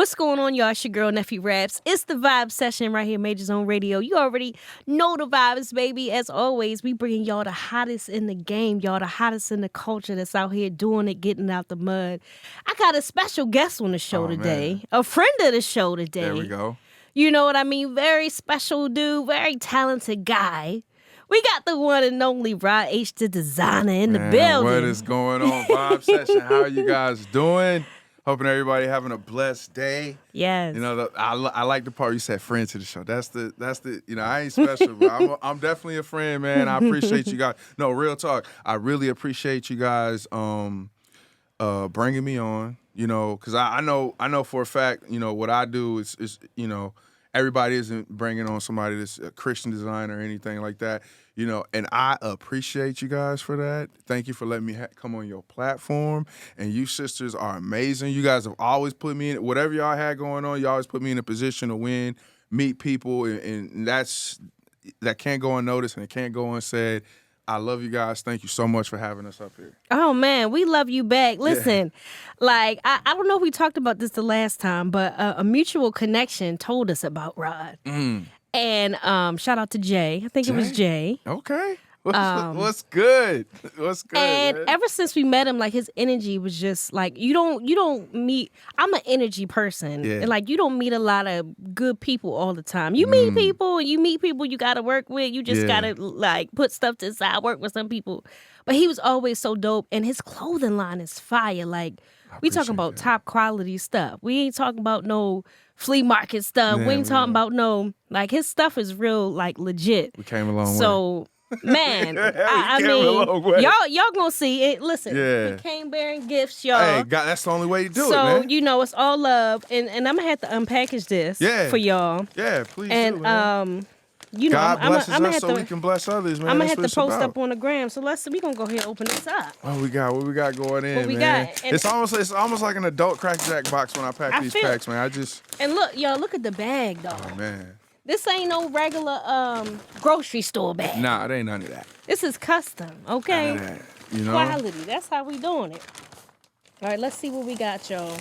What's going on, y'all? It's your girl, NeffyRaps. It's the Vibe Session right here, Major Zone Radio. You already know the vibes, baby. As always, we bringing y'all the hottest in the game, y'all, the hottest in the culture that's out here doing it, getting out the mud. I got a special guest on the show today, man. a friend of the show today. There we go. You know what I mean? Very special dude, very talented guy. We got the one and only Rod H, the designer, in the building. What is going on, Vibe Session? How are you guys doing? Hoping everybody having a blessed day. Yes. You know, I like the part you said friend to the show. That's the you know, I ain't special, but I'm definitely a friend, man. I appreciate you guys. No, real talk. I really appreciate you guys bringing me on, you know, because I know for a fact, you know, what I do is you know, everybody isn't bringing on somebody that's a Christian designer or anything like that, you know, and I appreciate you guys for that. Thank you for letting me come on your platform, and you sisters are amazing. You guys have always put me in, whatever y'all had going on, you always put me in a position to win, meet people, and that can't go unnoticed and it can't go unsaid. I love you guys. Thank you so much for having us up here. Oh, man, we love you back. Listen, like, I don't know if we talked about this the last time, but a mutual connection told us about Rod. And shout out to Jay. I think it was Jay. Okay. What's good? What's good? And man? ever since we met him, like, his energy was just like, you don't meet. I'm an energy person, and like, you don't meet a lot of good people all the time. You meet people, and you meet people you got to work with. You just gotta like put stuff to the side, work with some people. But he was always so dope, and his clothing line is fire. Like, we talking about top quality stuff. We ain't talking about no flea market stuff. Man, we ain't talking about no, like, his stuff is real, like, legit. We came a long way. So, man, I came a mean, long way. y'all gonna see it. Listen, we came bearing gifts, y'all. Hey, God, that's the only way to do it, so, man. you know, it's all love, and I'm gonna have to unpackage this for y'all. Yeah, please And do, man. you know, God blesses I'm gonna us have so to, we can bless others, man. I'm gonna That's have to what post it's up on the gram. So we gonna go ahead and open this up. What we got going in, What we man? got? And it's almost like an adult crackjack box when I pack these packs, man. And look, y'all, look at the bag, though. Oh man. This ain't no regular grocery store bag. Nah, it ain't none of that. This is custom, okay? None of that. You know? Quality. That's how we doing it. All right, let's see what we got, y'all.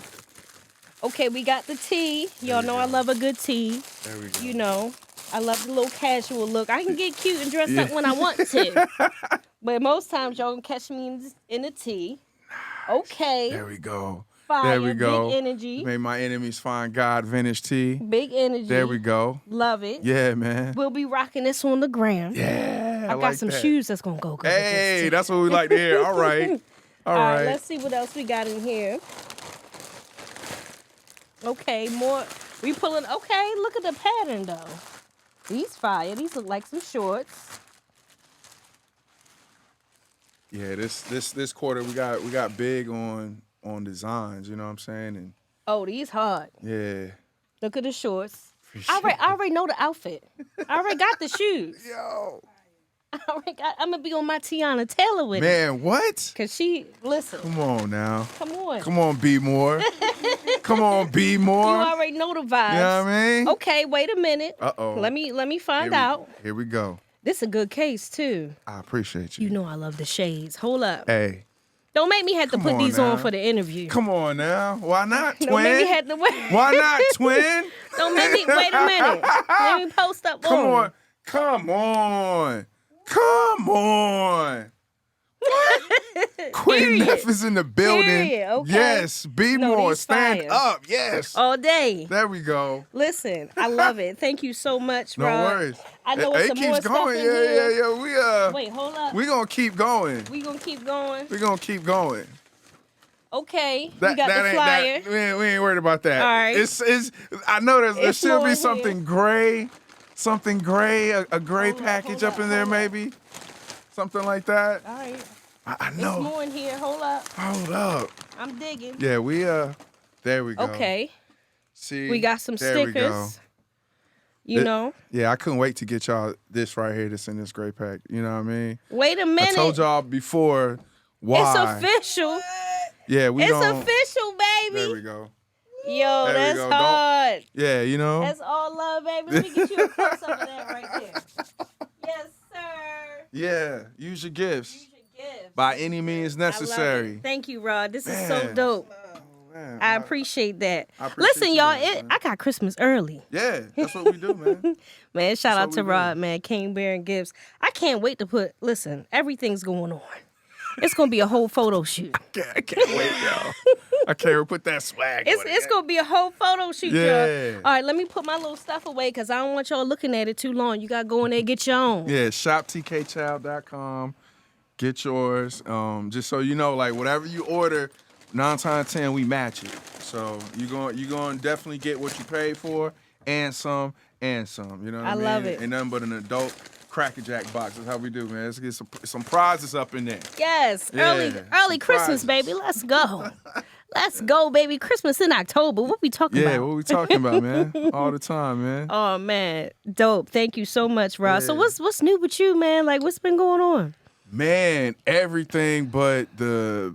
Okay, we got the tea. Y'all know I love a good tea. There we go. You know, I love the little casual look. I can get cute and dress up when I want to. But most times, y'all gonna catch me in the tea. Okay. There we go. Fire, there we go. big energy. Made my enemies find God vintage tea. Big energy. There we go. Love it. Yeah, man. We'll be rocking this on the gram. Yeah. I got like some that. shoes that's gonna go good. Hey, that's what we like to hear. All right. All right. Let's see what else we got in here. Okay, more. We pulling. Okay, look at the pattern though. These fire. These look like some shorts. Yeah, this quarter we got big on designs. You know what I'm saying? And oh, these hard. yeah. Look at the shorts. I already know the outfit. I already got the shoes. Yo. I'm gonna be on my Tiana Taylor with it. Man, what? Cause listen. Come on now. Come on. Come on, be more. Come on, be more. You already know the vibes. You know what I mean? Okay, wait a minute. Uh-oh. Let me find out. Here we go. This is a good case too. I appreciate you. You know I love the shades. Hold up. Hey. Don't make me have to put these on for the interview. Come on now. Why not, twin? Don't make me have to wait. Why not, twin? Don't make me wait a minute. Let me post up Come on. Come on. Come on. Queen Neff is in the building. Period. Okay. Yes, be more. Stand fire. up. Yes. All day. There we go. Listen, I love it. Thank you so much, No Rod. worries. I know it it's some keeps more going. stuff in here. Yeah. Wait, hold up. We gonna keep going. We gonna keep going. We gonna keep going. Okay, we got the flyer. We ain't worried about that. All right. It's. I know there should more be in something gray, a gray package up in there maybe, something like that. All right. I know. There's more in here. Hold up. Hold up. I'm digging. Yeah, there we go. Okay. See, We got some there we go. stickers. You know. Yeah, I couldn't wait to get y'all this right here, this in this gray pack. You know what I mean? Wait a minute. I told y'all before why. It's official. Yeah, It's official, baby. There we go. Yo, There we that's go. hard. Yeah, you know. That's all love, baby. Let me get you a close up of that right there. Yes, sir. Yeah, use your gifts Use your gift. by any means I love necessary. it. Thank you, Rod. This is so Man. dope. Oh, Man, I appreciate that. I appreciate Listen, you y'all, guys, I got Christmas early. Yeah, that's what we do, man. Man, shout out what to we do. Rod, man, King Bear and Gibbs. I can't wait to listen, everything's going on. It's going to be a whole photo shoot. I can't wait, y'all. I can't put that swag on it. It's going to be a whole photo shoot, y'all. All right, let me put my little stuff away because I don't want y'all looking at it too long. You got to go in there and get your own. Yeah, shoptkchild.com. Get yours. Just so you know, like, whatever you order, 9 times 10, we match it. So you're going to definitely get what you paid for and some. You know what I mean? I love it. Ain't nothing but an adult Cracker Jack box. That's how we do, man. Let's get some prizes up in there. Yes, Yeah, early Christmas, prizes. baby. Let's go. Let's go, baby. Christmas in October. What we talking about? Yeah, what we talking about, man? All the time, man. Oh, man. Dope. Thank you so much, Rob. Yeah. So what's new with you, man? Like, what's been going on? Man, everything but the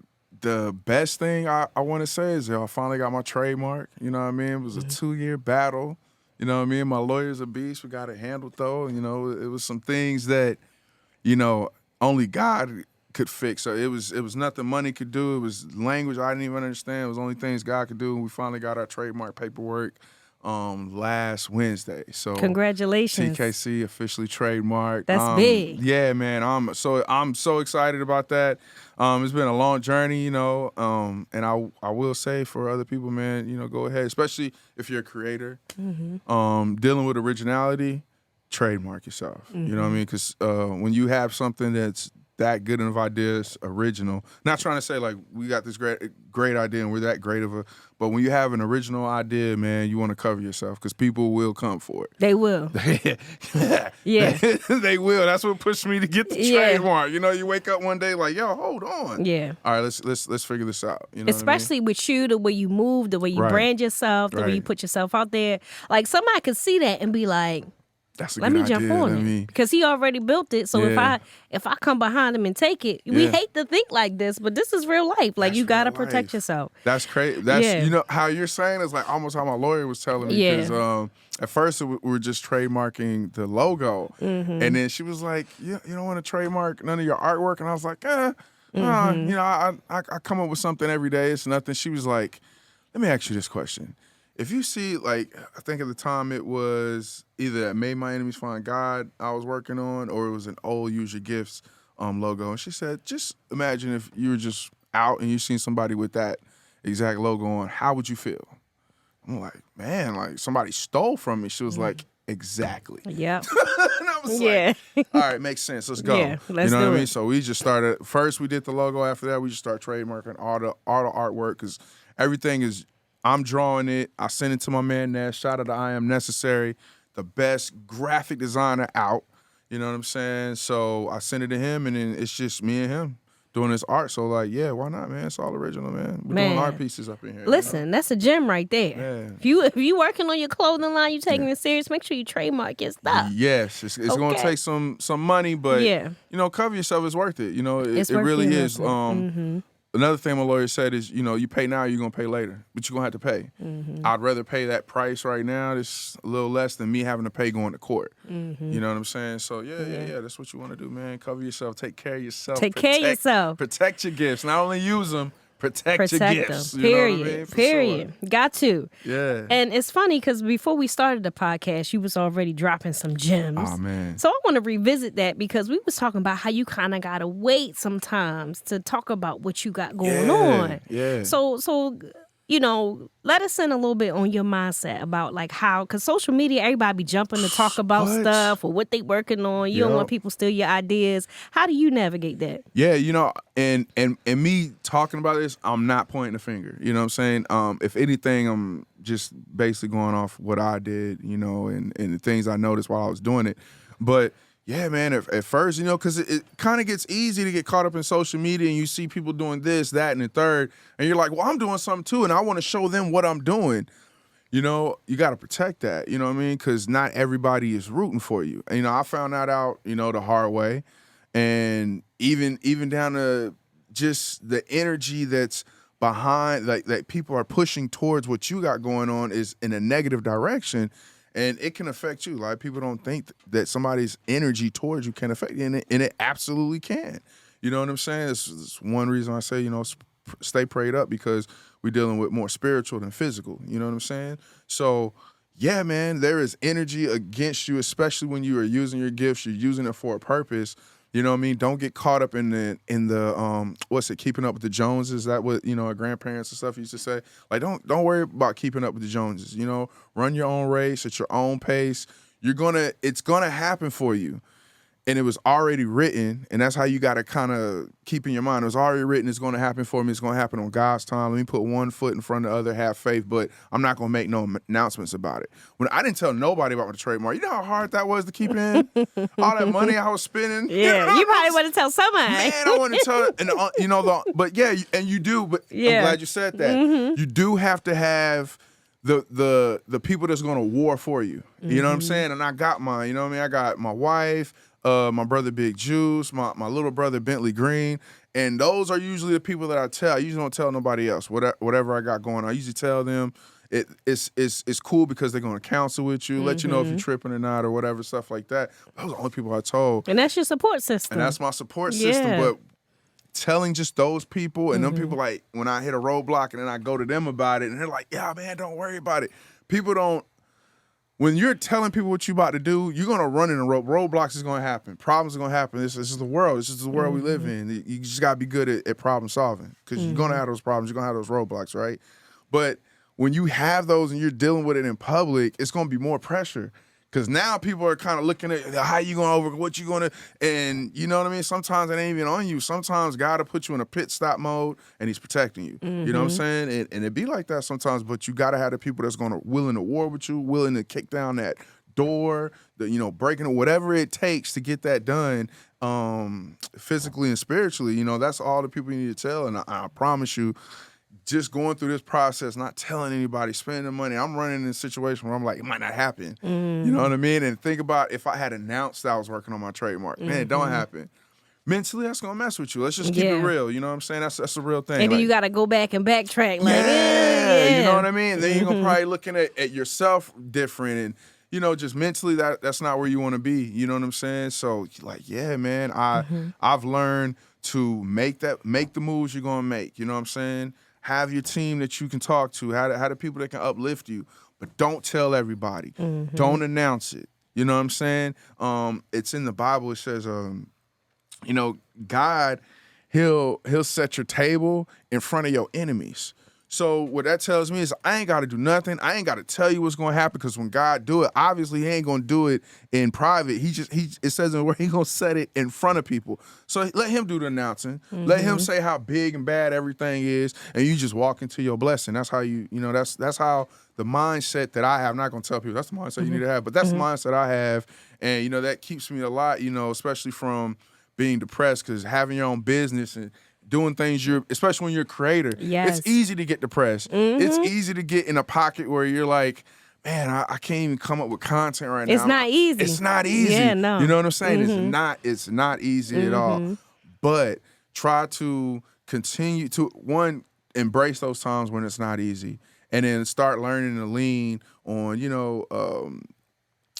best thing I want to say is I finally got my trademark. You know what I mean? It was a 2-year battle. You know what I mean? My lawyer's a beast. We got it handled, though. You know, it was some things that, only God could fix. So it was nothing money could do. It was language I didn't even understand. It was only things God could do. And we finally got our trademark paperwork last Wednesday. So Congratulations. TKC officially trademarked. That's big. Yeah, man. I'm so excited about that. It's been a long journey, and I will say for other people, man, go ahead, especially if you're a creator, dealing with originality, trademark yourself. You know what I mean? Because when you have something that's that good of ideas, original. Not trying to say like we got this great idea and we're that great of but when you have an original idea, man, you want to cover yourself because people will come for it. They will. Yeah. They will. That's what pushed me to get the trademark. You wake up one day like, yo, hold on. Yeah. All right, let's figure this out. You know Especially what I mean? with you, the way you move, the way you brand yourself, the way you put yourself out there. Like somebody could see that and be like, that's a let good me jump on it because he already built it. So if I come behind him and take it, we hate to think like this, but this is real life. Like you gotta protect yourself. That's crazy. That's how you're saying is like almost how my lawyer was telling me. Because at first we were just trademarking the logo, and then she was like, "You don't want to trademark none of your artwork," and I was like, I come up with something every day. It's nothing. She was like, "Let me ask you this question." If you see, like, I think at the time it was either that Made My Enemies Find God I was working on, or it was an old Use Your Gifts logo. And she said, just imagine if you were just out and you seen somebody with that exact logo on, how would you feel? I'm like, man, like somebody stole from me. She was like, exactly. Yeah. And I was like, all right, makes sense. Let's go. Yeah, let's you know do what I mean? it. So we just started, first we did the logo. After that, we just started trademarking all the artwork because everything is, I'm drawing it. I send it to my man Nash. Shout out to I Am Necessary, the best graphic designer out. You know what I'm saying? So I send it to him, and then it's just me and him doing this art. So like, yeah, why not, man? It's all original, man. We're doing art pieces up in here. Listen, that's a gem right there. Yeah. If you working on your clothing line, you taking it serious, make sure you trademark your stuff. Yes, it's going to take some money, but cover yourself. It's worth it. It really is. Another thing my lawyer said is, you pay now, you're going to pay later, but you're going to have to pay. I'd rather pay that price right now. It's a little less than me having to pay going to court. You know what I'm saying? So, yeah, that's what you want to do, man. Cover yourself. Take care of yourself. Take care of yourself. Protect your gifts. Not only use them, protect your gifts. Them. You Period. know what I mean? Period. Sure. Got to. Yeah. And it's funny because before we started the podcast, you was already dropping some gems. Oh, man. So I want to revisit that because we was talking about how you kind of got to wait sometimes to talk about what you got going on. Yeah. So let us in a little bit on your mindset about like how, because social media, everybody be jumping to talk about stuff or what they working on. You don't want people steal your ideas. How do you navigate that? Yeah, and me talking about this, I'm not pointing the finger. You know what I'm saying? If anything, I'm just basically going off what I did, and the things I noticed while I was doing it. But yeah, man, at first, because it kind of gets easy to get caught up in social media and you see people doing this, that, and the third, and you're like, well, I'm doing something too, and I want to show them what I'm doing. You got to protect that, you know what I mean? Because not everybody is rooting for you. And, I found that out, the hard way. And even down to just the energy that's behind, like that people are pushing towards what you got going on is in a negative direction. And it can affect you. A lot of people don't think that somebody's energy towards you can affect you, and it absolutely can. You know what I'm saying? It's one reason I say, stay prayed up because we're dealing with more spiritual than physical. You know what I'm saying? So yeah, man, there is energy against you, especially when you are using your gifts, you're using it for a purpose. You know what I mean? Don't get caught up in the what's it, keeping up with the Joneses? Is that what, our grandparents and stuff used to say? Like, don't worry about keeping up with the Joneses. Run your own race at your own pace. It's gonna happen for you. And it was already written, and that's how you got to kind of keep in your mind. It was already written, it's going to happen for me. It's going to happen on God's time. Let me put one foot in front of the other, have faith, but I'm not going to make no announcements about it. When I didn't tell nobody about the trademark, you know how hard that was to keep in? All that money I was spending. Yeah, you probably want to tell somebody. Man, I want to tell, and but yeah, and you do, but I'm glad you said that. You do have to have the people that's going to war for you. You know what I'm saying? And I got mine, you know what I mean? I got my wife, my brother Big Juice, my little brother Bentley Green, and those are usually the people that I tell. I usually don't tell nobody else. Whatever I got going on, I usually tell them. It's cool because they're going to counsel with you, let you know if you're tripping or not or whatever, stuff like that. Those are the only people I told. And that's your support system. And that's my support system. But telling just those people and them people, like, when I hit a roadblock and then I go to them about it and they're like, yeah, man, don't worry about it. People don't. When you're telling people what you're about to do, you're going to run in a roadblocks is going to happen. Problems are going to happen. This is the world. This is the world we live in. You just got to be good at problem solving because you're going to have those problems. You're going to have those roadblocks, right? But when you have those and you're dealing with it in public, it's going to be more pressure because now people are kind of looking at how you going to what you going to, and you know what I mean? Sometimes it ain't even on you. Sometimes God will put you in a pit stop mode and he's protecting you. You know what I'm saying? And it be like that sometimes, but you got to have the people that's willing to war with you, willing to kick down that door, breaking it, whatever it takes to get that done physically and spiritually. That's all the people you need to tell. And I promise you, just going through this process, not telling anybody, spending the money. I'm running in a situation where I'm like, it might not happen. You know what I mean? And think about if I had announced that I was working on my trademark. Man, it don't happen. Mentally, that's going to mess with you. Let's just keep it real. You know what I'm saying? That's a real thing. And then you got to go back and backtrack. You know what I mean? Then you're going to probably looking at yourself different and, just mentally that's not where you want to be. You know what I'm saying? So, like, yeah, man, I've learned to make the moves you're going to make. You know what I'm saying? Have your team that you can talk to, have the people that can uplift you, but don't tell everybody. Don't announce it. You know what I'm saying? It's in the Bible. It says, God, he'll set your table in front of your enemies. So what that tells me is I ain't got to do nothing. I ain't got to tell you what's going to happen because when God do it, obviously he ain't going to do it in private. It says in where he going to set it in front of people. So let him do the announcing. Let him say how big and bad everything is, and you just walk into your blessing. That's how that's how the mindset that I have. I'm not going to tell people that's the mindset you need to have, but that's the mindset I have. And, that keeps me a lot, especially from being depressed because having your own business and doing things especially when you're a creator, it's easy to get depressed. It's easy to get in a pocket where you're like, man, I can't even come up with content right now. It's not easy. It's not easy. Yeah, no. You know what I'm saying? It's not easy at all. But try to continue to, one, embrace those times when it's not easy. And then start learning to lean on,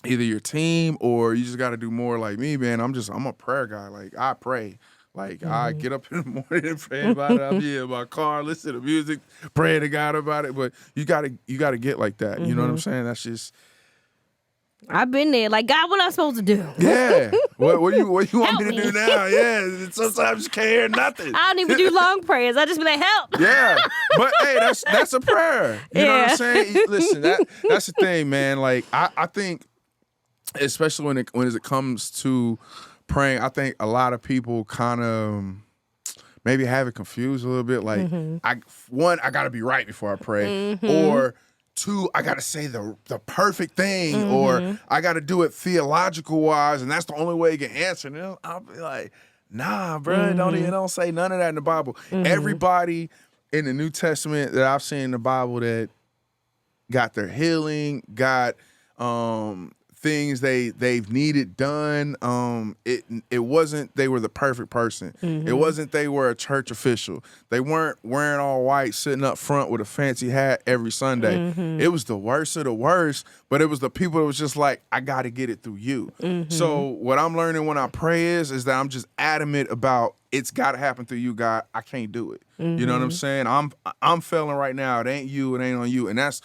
either your team or you just got to do more like me, man. I'm a prayer guy. Like, I pray. Like, I get up in the morning and pray about it. I'll be in my car, listen to music, pray to God about it. But you gotta get like that. You know what I'm saying? That's just. I've been there. Like, God, what am I supposed to do? Yeah. What you want me to do now? Yeah. Sometimes you can't hear nothing. I don't even do long prayers. I just be like, help. Yeah. But hey, that's a prayer. You know what I'm saying? Listen, that's the thing, man. Like, I think, especially when it comes to praying, I think a lot of people kind of maybe have it confused a little bit. Like, I got to be right before I pray, or two, I got to say the perfect thing, or I got to do it theological wise, and that's the only way you can answer. And I'll be like, nah, bro, don't say none of that in the Bible. Everybody in the New Testament that I've seen in the Bible that got their healing, got things they've needed done. It wasn't they were the perfect person. It wasn't they were a church official. They weren't wearing all white, sitting up front with a fancy hat every Sunday. It was the worst of the worst, but it was the people that was just like, I got to get it through you. So what I'm learning when I pray is that I'm just adamant about it's got to happen through you, God. I can't do it. You know what I'm saying? I'm failing right now. It ain't you. It ain't on you. And that's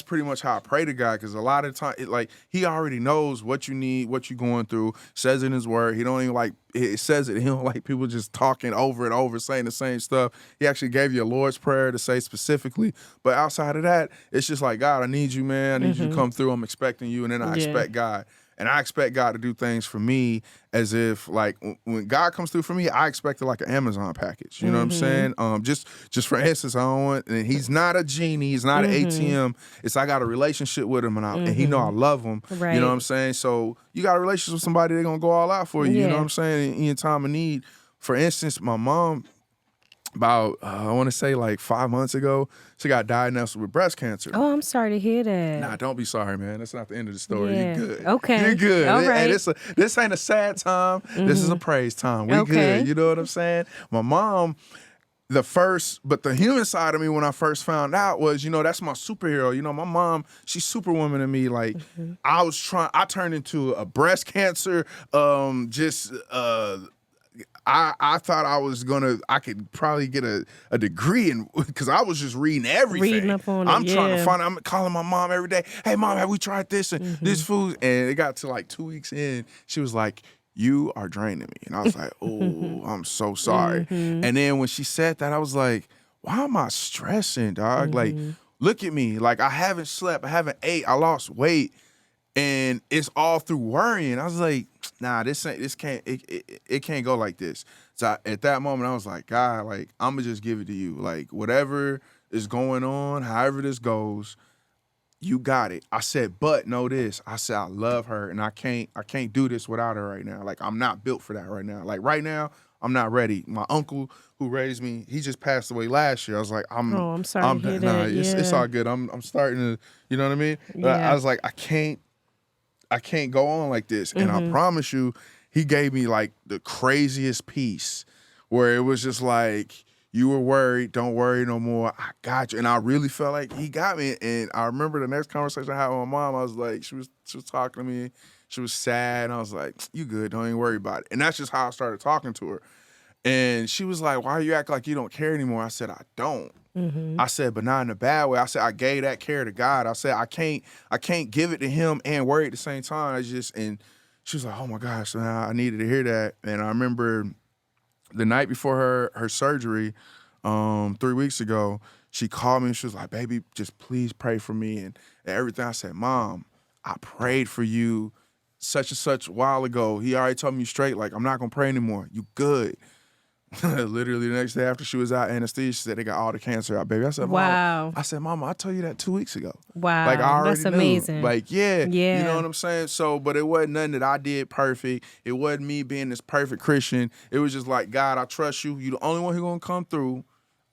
pretty much how I pray to God, because a lot of the time, like, he already knows what you need, what you're going through, says in his word. He don't even like, it says it. He don't like people just talking over and over, saying the same stuff. He actually gave you a Lord's Prayer to say specifically. But outside of that, it's just like, God, I need you, man. I need you to come through. I'm expecting you. And then I expect God. And I expect God to do things for me as if, like, when God comes through for me, I expect it like an Amazon package. You know what I'm saying? Just for instance, I don't want, and he's not a genie, he's not an ATM. It's I got a relationship with him, and he know I love him. Right. You know what I'm saying? So you got a relationship with somebody, they're gonna go all out for you. You know what I'm saying? In your time of need. For instance, my mom, about I want to say like 5 months ago, she got diagnosed with breast cancer. Oh, I'm sorry to hear that. Nah, don't be sorry, man. That's not the end of the story. Yeah. You're good. Okay. You're good. All right. Hey, this ain't a sad time. This is a praise time. We good. You know what I'm saying? My mom, but the human side of me when I first found out was, that's my superhero. My mom, she's superwoman to me. Like, I turned into a breast cancer, I thought I could probably get a degree because I was just reading everything. Reading up on it, I'm trying to find. I'm calling my mom every day. Hey, Mom, have we tried this and this food? And it got to like 2 weeks in. She was like, "You are draining me," and I was like, "Oh, I'm so sorry." And then when she said that, I was like, "Why am I stressing, dog? Like, look at me. Like, I haven't slept. I haven't ate. I lost weight." And it's all through worrying. I was like, nah, it can't go like this. So at that moment, I was like, God, like, I'm gonna just give it to you. Like, whatever is going on, however this goes, you got it. I said, but know this. I said, I love her, and I can't do this without her right now. Like, I'm not built for that right now. Like, right now, I'm not ready. My uncle who raised me, he just passed away last year. I was like, I'm sorry to hear that. It's all good. I'm starting to, you know what I mean? Yeah. I was like, I can't go on like this. And I promise you, he gave me like the craziest peace where it was just like, you were worried, don't worry no more. I got you. And I really felt like he got me. And I remember the next conversation I had with my mom, I was like, she was talking to me. She was sad. And I was like, you good, don't even worry about it. And that's just how I started talking to her. And she was like, why you act like you don't care anymore? I said, I don't. I said, but not in a bad way. I said, I gave that care to God. I said, I can't give it to him and worry at the same time. And she was like, oh my gosh, man, I needed to hear that. And I remember the night before her surgery, 3 weeks ago, she called me and she was like, baby, just please pray for me and everything. I said, Mom, I prayed for you such and such a while ago. He already told me straight, like, I'm not gonna pray anymore. You good. Literally the next day after she was out anesthesia, she said they got all the cancer out, baby. I said, wow. Mama, I told you that 2 weeks ago. Wow. Like, I already That's amazing. knew. Like, yeah. You know what I'm saying? So, but it wasn't nothing that I did perfect. It wasn't me being this perfect Christian. It was just like, God, I trust you. You the only one who gonna come through.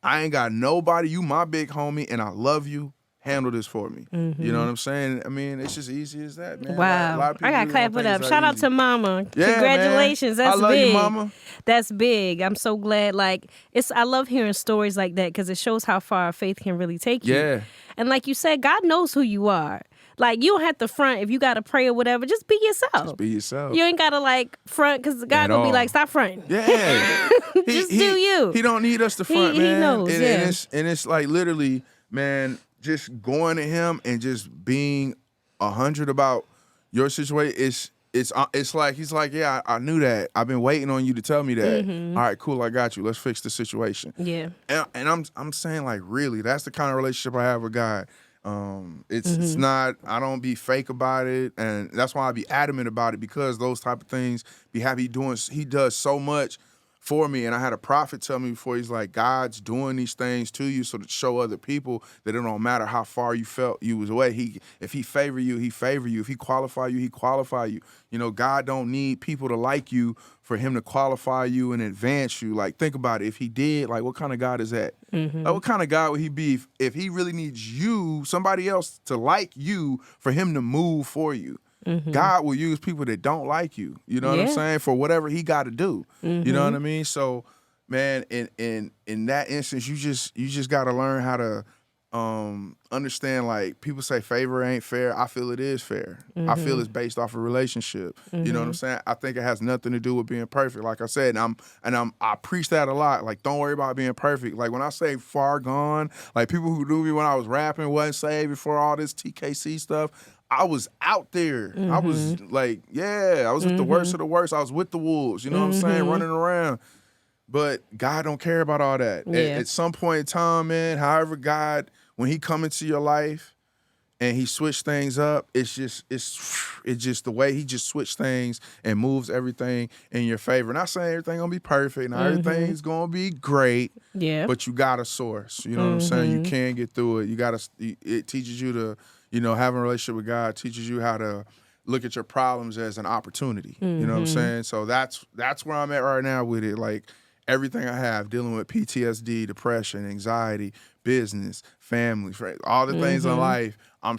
I ain't got nobody. You my big homie, and I love you. Handle this for me. You know what I'm saying? I mean, it's just easy as that, man. Wow. A lot of people I got to clap it up. Shout out to Mama. Yeah, congratulations. Man. That's I love big. you, Mama. That's big. I'm so glad. Like, I love hearing stories like that because it shows how far faith can really take you. Yeah. And like you said, God knows who you are. Like, you don't have to front if you got to pray or whatever. Just be yourself. Just be yourself. You ain't got to, like, front because God will be like, stop fronting. Yeah. Just do you. He don't need us to front, man. He knows, and it's like literally, man, just going to him and just being 100 about your situation. It's like, he's like, yeah, I knew that. I've been waiting on you to tell me that. All right, cool, I got you. Let's fix the situation. Yeah. And I'm saying, like, really, that's the kind of relationship I have with God. It's not, I don't be fake about it, and that's why I be adamant about it, because those type of things he does so much for me. And I had a prophet tell me before, he's like, God's doing these things to you so to show other people that it don't matter how far you felt you was away. If he favor you, he favor you. If he qualify you, he qualify you. God don't need people to like you for him to qualify you and advance you. Like, think about it. If he did, like, what kind of God is that? Like, what kind of God would he be if he really needs you, somebody else, to like you for him to move for you? God will use people that don't like you. You know what I'm saying? For whatever he got to do. You know what I mean? So, man, in that instance, you just got to learn how to understand, like, people say favor ain't fair. I feel it is fair. I feel it's based off a relationship. You know what I'm saying? I think it has nothing to do with being perfect. Like I said, I preach that a lot. Like, don't worry about being perfect. Like, when I say far gone, like, people who knew me when I was rapping, wasn't saved before all this TKC stuff, I was out there. I was like, I was with the worst of the worst. I was with the wolves, you know what I'm saying? Running around. But God don't care about all that. Yeah. At some point in time, man, however God, when he come into your life and he switch things up, it's just the way he just switch things and moves everything in your favor. Not saying everything gonna be perfect, not everything's gonna be great. Yeah. But you got a source. You know what I'm saying? You can get through it. It teaches you to, having a relationship with God teaches you how to look at your problems as an opportunity. You know what I'm saying? So that's where I'm at right now with it. Like, everything I have, dealing with PTSD, depression, anxiety, business, family, all the things in life, I'm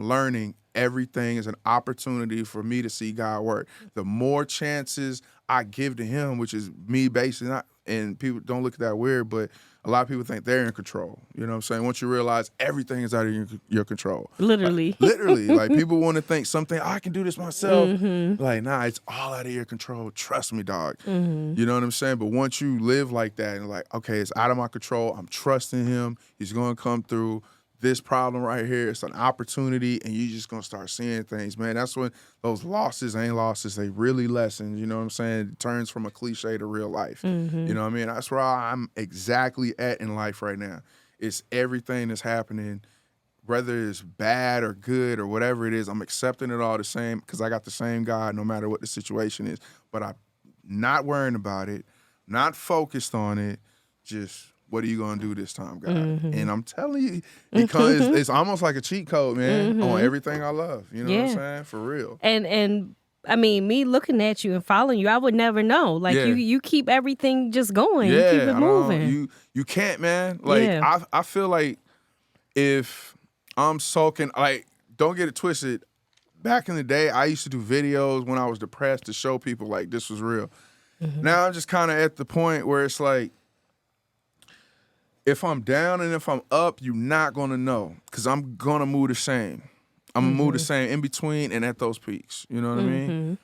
learning everything is an opportunity for me to see God work. The more chances I give to him, which is me basically, and people don't look at that weird, but a lot of people think they're in control. You know what I'm saying? Once you realize everything is out of your control. Literally. Like people want to think something, I can do this myself. Like, nah, it's all out of your control. Trust me, dog. You know what I'm saying? But once you live like that and like, okay, it's out of my control. I'm trusting him. He's going to come through. This problem right here, it's an opportunity, and you're just going to start seeing things, man. That's when those losses ain't losses. They really lessons, you know what I'm saying? It turns from a cliche to real life. You know what I mean? That's where I'm exactly at in life right now. It's everything that's happening, whether it's bad or good or whatever it is, I'm accepting it all the same because I got the same God no matter what the situation is. But I'm not worrying about it, not focused on it, just... what are you going to do this time, God? And I'm telling you, because it's almost like a cheat code, man, on everything I love. You know what I'm saying? For real. And I mean, me looking at you and following you, I would never know. Like, you keep everything just going. You keep it moving. You can't, man. Like, I feel like if I'm sulking, like, don't get it twisted. Back in the day, I used to do videos when I was depressed to show people, like, this was real. Now I'm just kind of at the point where it's like, if I'm down and if I'm up, you're not going to know because I'm going to move the same. I'm going to move the same in between and at those peaks. You know what I mean?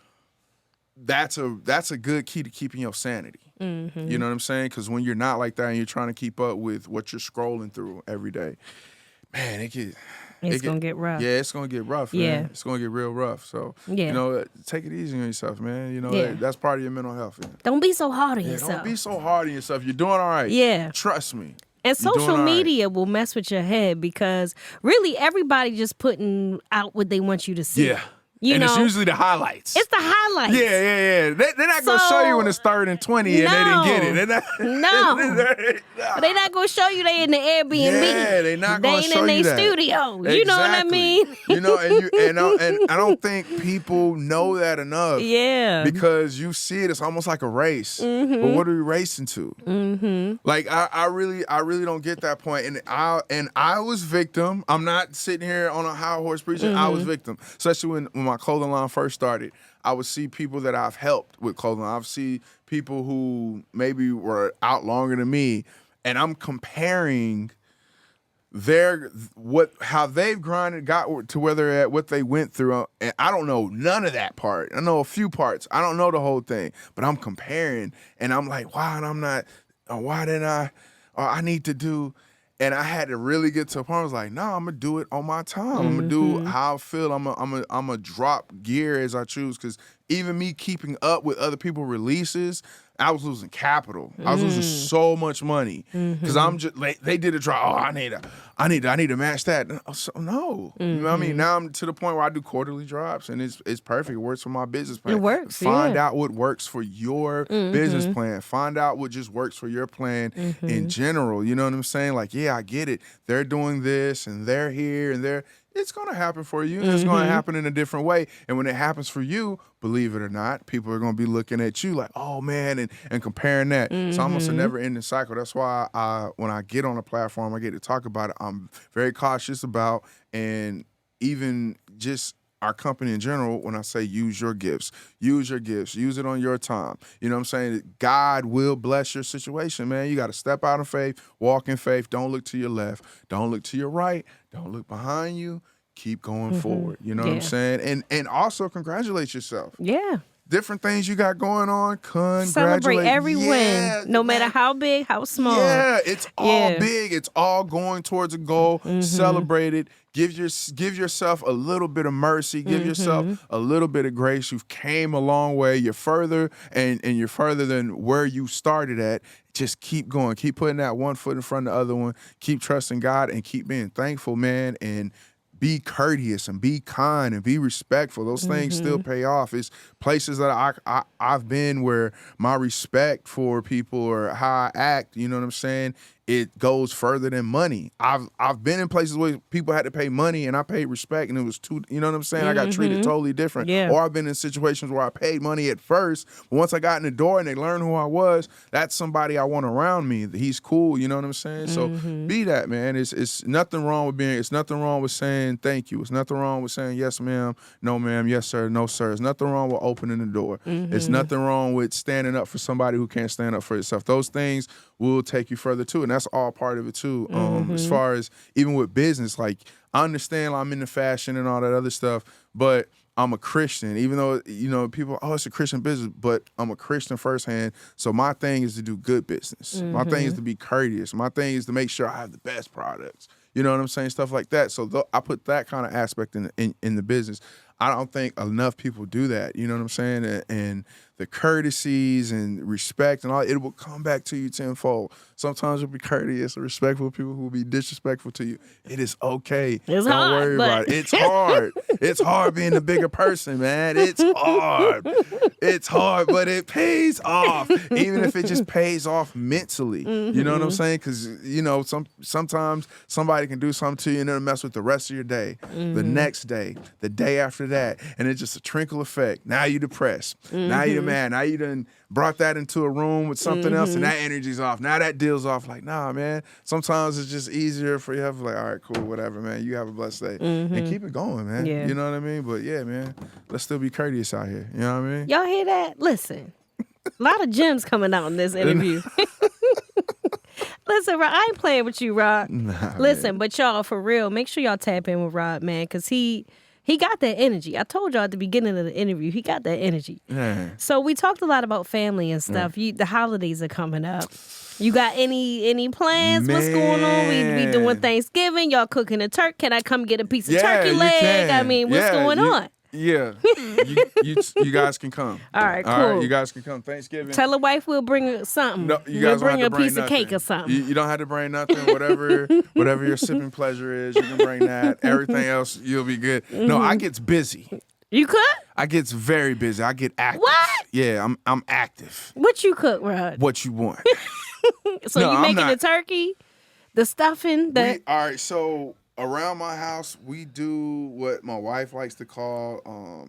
That's a good key to keeping your sanity. You know what I'm saying? Because when you're not like that and you're trying to keep up with what you're scrolling through every day, man, it's going to get rough. Yeah, it's going to get rough, man. It's going to get real rough. So, take it easy on yourself, man. You know, that's part of your mental health. Man. Don't be so hard on yourself. Don't be so hard on yourself. You're doing all right. Yeah. Trust me. And social media will mess with your head because really everybody just putting out what they want you to see. Yeah. It's usually the highlights. It's the highlights. Yeah. They're not going to show you when it's 3rd and 20 and they didn't get it. They're not going to show you they in the Airbnb. Yeah, they're not going to show you that. They in their studio. Exactly. You know what I mean? And I don't think people know that enough. Yeah. Because you see it, it's almost like a race. But what are we racing to? Like, I really don't get that point. And I was victim. I'm not sitting here on a high horse preaching. I was victim. Especially when my clothing line first started, I would see people that I've helped with clothing line. I've seen people who maybe were out longer than me, and I'm comparing how they've grinded, got to where they're at, what they went through, and I don't know none of that part. I know a few parts. I don't know the whole thing, but I'm comparing, and I'm like, wow, and I'm not. Why didn't I? I need to do. And I had to really get to a point. I was like, no, I'm gonna do it on my time. I'm gonna do how I feel. I'm gonna drop gear as I choose. Because even me keeping up with other people's releases, I was losing capital. I was losing so much money because I'm just they did a drop. Oh, I need to match that. So, no, you know what I mean. Now I'm to the point where I do quarterly drops, and it's perfect. It works for my business plan. It works. Find out what works for your business plan. Find out what just works for your plan in general. You know what I'm saying? Like, yeah, I get it. They're doing this, and they're here, and they're. It's going to happen for you. It's going to happen in a different way. And when it happens for you, believe it or not, people are going to be looking at you like, oh, man, and comparing that. It's almost a never-ending cycle. That's why when I get on a platform, I get to talk about it, I'm very cautious about, and even just our company in general, when I say use your gifts, use it on your time. You know what I'm saying? God will bless your situation, man. You got to step out in faith, walk in faith. Don't look to your left. Don't look to your right. Don't look behind you. Keep going forward. You know what I'm saying? And also congratulate yourself. Yeah. Different things you got going on. Celebrate every win, no matter how big, how small. Yeah, it's all big. It's all going towards a goal. Celebrate it. Give yourself a little bit of mercy. Give yourself a little bit of grace. You've came a long way. You're further, and you're further than where you started at. Just keep going. Keep putting that one foot in front of the other one. Keep trusting God and keep being thankful, man. And be courteous and be kind and be respectful. Those things still pay off. It's places that I've been where my respect for people or how I act, you know what I'm saying, it goes further than money. I've been in places where people had to pay money and I paid respect and it was too, you know what I'm saying? I got treated totally different. Yeah. Or I've been in situations where I paid money at first, but once I got in the door and they learned who I was, that's somebody I want around me. He's cool, you know what I'm saying? So be that, man. It's nothing wrong with it's nothing wrong with saying thank you. It's nothing wrong with saying yes, ma'am, no, ma'am, yes, sir, no, sir. There's nothing wrong with opening the door. There's nothing wrong with standing up for somebody who can't stand up for yourself. Those things will take you further too, and that's all part of it too. As far as even with business, like I understand I'm into fashion and all that other stuff, but I'm a Christian, even though, you know, people, oh, it's a Christian business, but I'm a Christian firsthand. So my thing is to do good business. My thing is to be courteous. My thing is to make sure I have the best products. You know what I'm saying? Stuff like that. So I put that kind of aspect in the business. I don't think enough people do that. You know what I'm saying? And the courtesies and respect and all, it will come back to you tenfold. Sometimes you'll be courteous and respectful. People who will be disrespectful to you. It is okay. It's Don't hard, worry about it. It's hard. It's hard being the bigger person, man. It's hard. It's hard, but it pays off. Even if it just pays off mentally. You know what I'm saying? Because, you know, sometimes somebody can do something to you and it'll mess with the rest of your day, the next day, the day after that. And it's just a trickle effect. Now you're depressed. Now you're mad. Now you done brought that into a room with something else and that energy's off. Now that deal's off. Like, nah, man. Sometimes it's just easier for you to have like, all right, cool, whatever, man. You have a blessed day. And keep it going, man. Yeah. You know what I mean? But yeah, man, let's still be courteous out here. You know what I mean? Y'all hear that? Listen, a lot of gems coming out in this interview. Listen, Rod, I ain't playing with you, Rod. Nah, listen, but y'all, for real, make sure y'all tap in with Rod, man, because he got that energy. I told y'all at the beginning of the interview, he got that energy. Yeah. So we talked a lot about family and stuff. The holidays are coming up. You got any plans? Man. What's going on? We doing Thanksgiving. Y'all cooking a turkey. Can I come get a piece of turkey leg? Can. I mean, what's going on? Yeah, you guys can come. All right, cool. All right, you guys can come Thanksgiving. Tell the wife we'll bring something. No, you we'll guys bring don't have a to piece bring of cake nothing. or something. You don't have to bring nothing. Whatever your sipping pleasure is, you can bring that. Everything else, you'll be good. No, I gets busy. You cook? I gets very busy. I get active. What? Yeah, I'm active. What you cook, Rod? What you want? So No, you I'm making not. the turkey, the stuffing, All right, so around my house, we do what my wife likes to call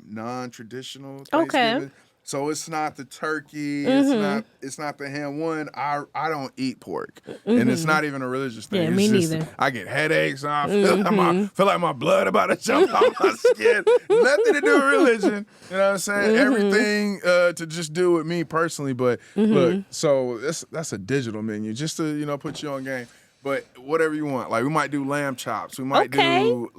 non-traditional Thanksgiving. Okay. So it's not the turkey, it's not the ham. One, I don't eat pork, and it's not even a religious thing. Yeah, It's me just, neither. I get headaches. I feel like my blood about to jump out my skin. Nothing to do with religion. You know what I'm saying? Everything to just do with me personally. But look, so that's a digital menu just to put you on game. But whatever you want, like we might do lamb chops, we might do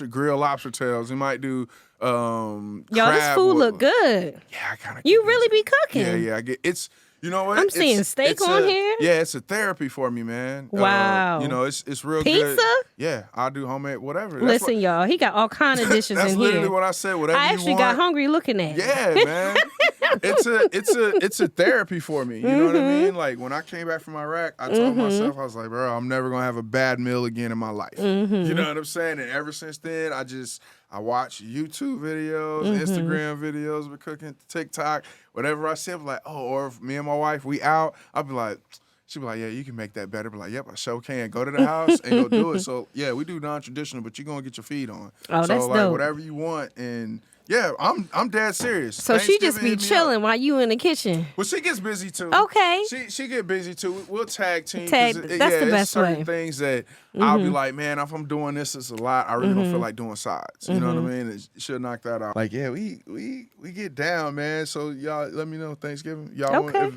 grilled lobster tails, we might do Yo, crab this food boil. look good. Yeah, I kind of. You really be cooking. Yeah, I get it's. You know what? I'm seeing steak on here. Yeah, it's a therapy for me, man. Wow. It's real Pizza? good. Yeah, I do homemade whatever. Listen, y'all, he got all kind of dishes that's in literally here. what I said. Whatever I you actually want. got hungry looking at it. Yeah, man. It's a therapy for me. You know what I mean? Like when I came back from Iraq, I told myself, I was like, bro, I'm never gonna have a bad meal again in my life. You know what I'm saying? And ever since then, I watch YouTube videos, Instagram videos, we're cooking, TikTok, whatever I see, I'm like, or if me and my wife, we out, I'll be like, She be like, yeah, you can make that better. Be like, yep, I sure can. Go to the house and go do it. So yeah, we do non-traditional, but you're gonna get your feet on. Oh, so that's like dope. whatever you want, and yeah, I'm dead serious. So she just be chilling while you in the kitchen. Well, she gets busy too. Okay. She get busy too. We'll tag team. That's the best certain way. things that I'll be like, man, if I'm doing this, it's a lot. I really don't feel like doing sides. You know what I mean? And should knock that out. Like, yeah, we get down, man. So y'all let me know Thanksgiving. Y'all okay.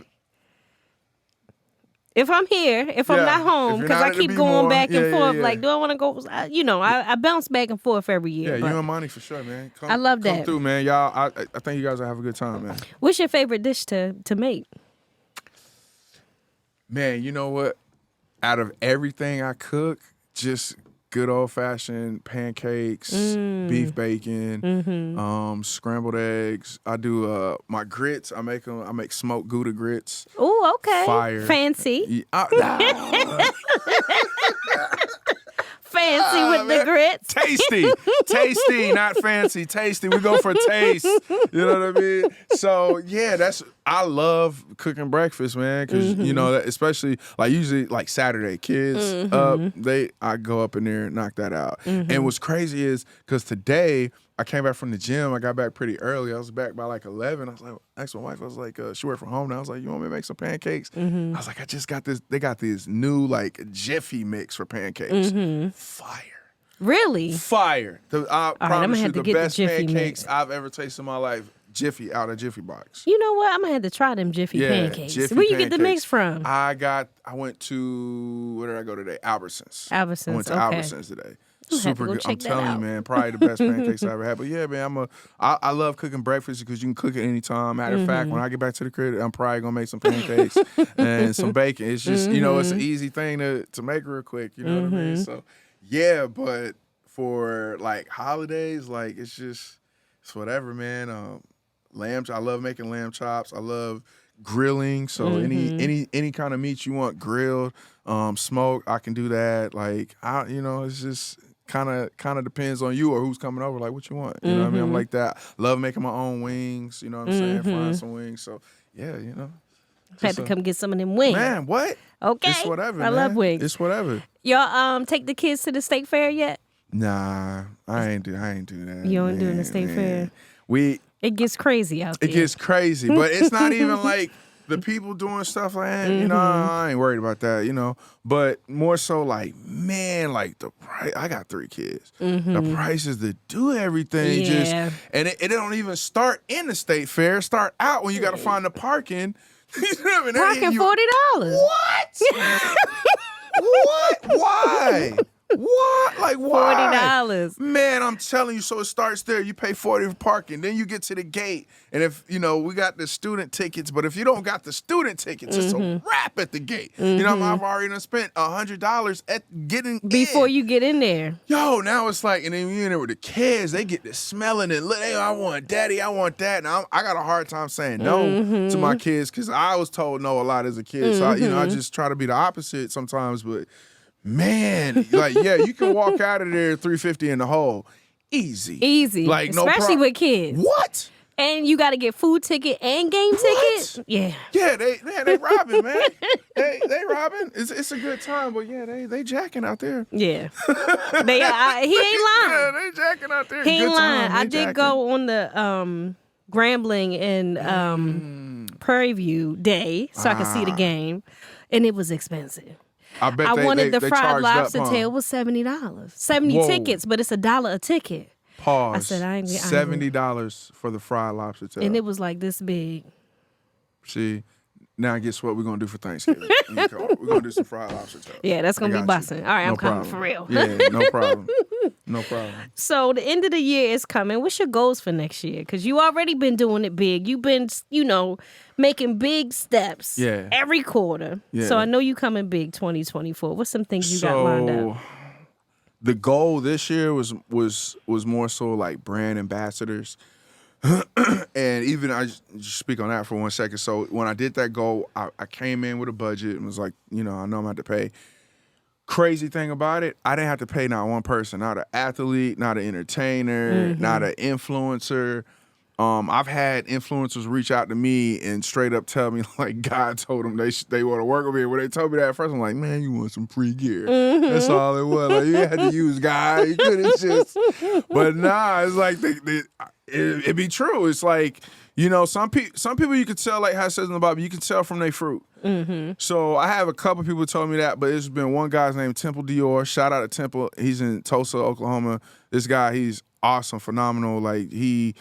If I'm here, if I'm not home, because I keep going back and forth. Yeah. Like, do I want to go? I bounce back and forth every year. Yeah, you and Monty for sure, man. I love that. Come through, man. Y'all, I think you guys will have a good time, man. What's your favorite dish to make? Man, you know what? Out of everything I cook, just good old-fashioned pancakes, beef bacon, scrambled eggs. I do my grits. I make smoked Gouda grits. Ooh, okay. Fire. Fancy. Fancy with the grits. Tasty, not fancy. Tasty. We go for taste. You know what I mean? So yeah, I love cooking breakfast, man, because you know, especially like usually like Saturday, kids I go up in there and knock that out. And what's crazy is because today I came back from the gym. I got back pretty early. I was back by like 11. I was like, asked my wife. I was like, she worked from home now. I was like, you want me to make some pancakes? I was like, I just got this. They got this new like Jiffy mix for pancakes. Fire. Really? Fire. I promise you, the best Jiffy pancakes mix. I've ever tasted in my life. Jiffy out of Jiffy box. You know what? I'm gonna have to try them Jiffy pancakes. Jiffy Where you pancakes. get the mix from? I went to, where did I go today? Albertsons. I went to Albertsons today. Super good. I'm telling you, man, probably the best pancakes I ever had. But yeah, man, I love cooking breakfast because you can cook it anytime. Matter of fact, when I get back to the crib, I'm probably gonna make some pancakes and some bacon. It's just, it's an easy thing to make real quick. You know what I mean? So yeah, but for like holidays, like it's whatever, man. I love making lamb chops. I love grilling. So any kind of meat you want grilled, smoked, I can do that. Like it's just kind of depends on you or who's coming over. Like what you want. You know what I mean? I'm like that. Love making my own wings. You know what I'm saying? Frying some wings. So yeah, Had to come get some of them wings. Man, what? Okay. It's whatever. I love wings. It's whatever. Y'all take the kids to the state fair yet? Nah, I ain't do that. You ain't doing the state fair. It gets crazy out there. It gets crazy, but it's not even like the people doing stuff like that. I ain't worried about that. But more so like, man, like the price. I got 3 kids. The prices to do everything and it don't even start in the state fair. Start out when you got to find the parking. Parking $40. What? What? Why? What? Like why? $40. Man, I'm telling you. So it starts there. You pay $40 for parking. Then you get to the gate. And if, we got the student tickets, but if you don't got the student tickets, it's a wrap at the gate. I've already done spent $100 at getting before in. You get in there. Yo, now it's like, and then you in there with the kids, they get to smelling it. Hey, I want daddy, I want that. And I got a hard time saying no to my kids because I was told no a lot as a kid. So, I just try to be the opposite sometimes, but man, like, yeah, you can walk out of there $350 in the hole. Easy. Like, especially with kids. What? And you got to get food ticket and game ticket. Yeah. Yeah, they robbing, man. they robbing. It's a good time, but yeah, they jacking out there. Yeah. He ain't lying. Yeah, they jacking out there. He ain't lying. I did go on the Grambling and Prairie View day so I could see the game, and it was expensive. I bet I wanted the they fried lobster up, tail was $70. 70 tickets, but it's $1 a ticket. Pause. I said I ain't $70 for the fried lobster tail, and it was like this big. See, now guess what we're gonna do for Thanksgiving? We're gonna do some fried lobster tail. Yeah, that's gonna be busting. All right, I'm coming for real. Yeah, no problem. No problem. So the end of the year is coming. What's your goals for next year? Because you already been doing it big. You've been, making big steps every quarter. Yeah. So I know you coming big 2024. What's some things you got lined up? The goal this year was more so like brand ambassadors. And even I just speak on that for 1 second. So when I did that goal, I came in with a budget and was like, I know I'm going to have to pay. Crazy thing about it, I didn't have to pay not one person, not an athlete, not an entertainer, not an influencer. I've had influencers reach out to me and straight up tell me like God told them they want to work with me. When they told me that at first, I'm like, man, you want some free gear? That's all it was. Like you had to use God. You couldn't just. But nah, it's like it be true. It's like some people you could tell like how it says in the Bible. You can tell from their fruit. So I have a couple people told me that, but it's been one guy's named Temple Dior. Shout out to Temple. He's in Tulsa, Oklahoma. This guy, he's awesome, phenomenal. Like he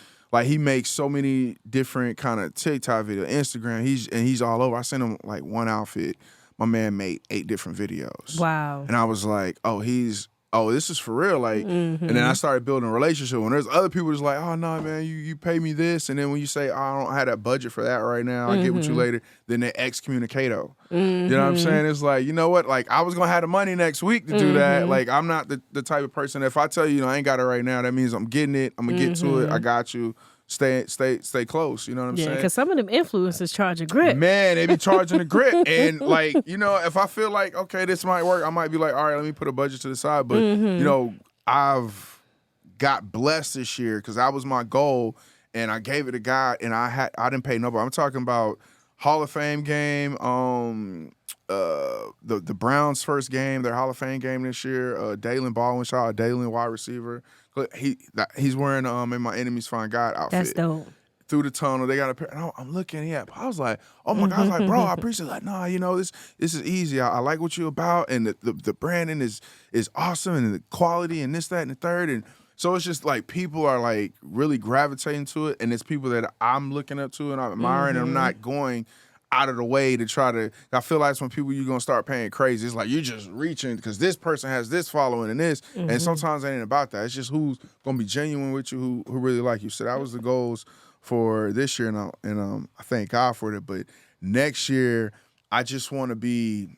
makes so many different kind of TikTok video, Instagram. He's all over. I sent him like one outfit. My man made 8 different videos. Wow. And I was like, this is for real. Like, and then I started building a relationship. When there's other people that's like, oh no, man, you pay me this, and then when you say, oh, I don't have that budget for that right now, I'll get with you later, then they excommunicado. You know what I'm saying? It's like, you know what? Like I was gonna have the money next week to do that. Like I'm not the type of person. If I tell you, I ain't got it right now, that means I'm getting it. I'm gonna get to it. I got you. Stay close. You know what I'm saying? Yeah, because some of them influencers charge a grip. Man, they be charging a grip. And like, if I feel like, okay, this might work, I might be like, all right, let me put a budget to the side. But, I've got blessed this year because that was my goal. And I gave it to God and I didn't pay nobody. I'm talking about Hall of Fame game, the Browns' first game, their Hall of Fame game this year. Dalen Baldwin, shout out Dalen, wide receiver. He's wearing in my Enemies Find God outfit. That's dope. Through the tunnel, they got a pair. And I'm looking, I was like, oh my God, I was like, bro, I appreciate it. Like, nah, this is easy. I like what you're about, and the branding is awesome, and the quality, and this, that, and the third, and so it's just like people are like really gravitating to it, and it's people that I'm looking up to and I'm admiring, and I'm not going out of the way to try to. I feel like it's when people you're gonna start paying crazy. It's like you're just reaching because this person has this following and this, and sometimes it ain't about that. It's just who's gonna be genuine with you, who really like you. So that was the goals for this year, and I thank God for it. But next year, I just want to be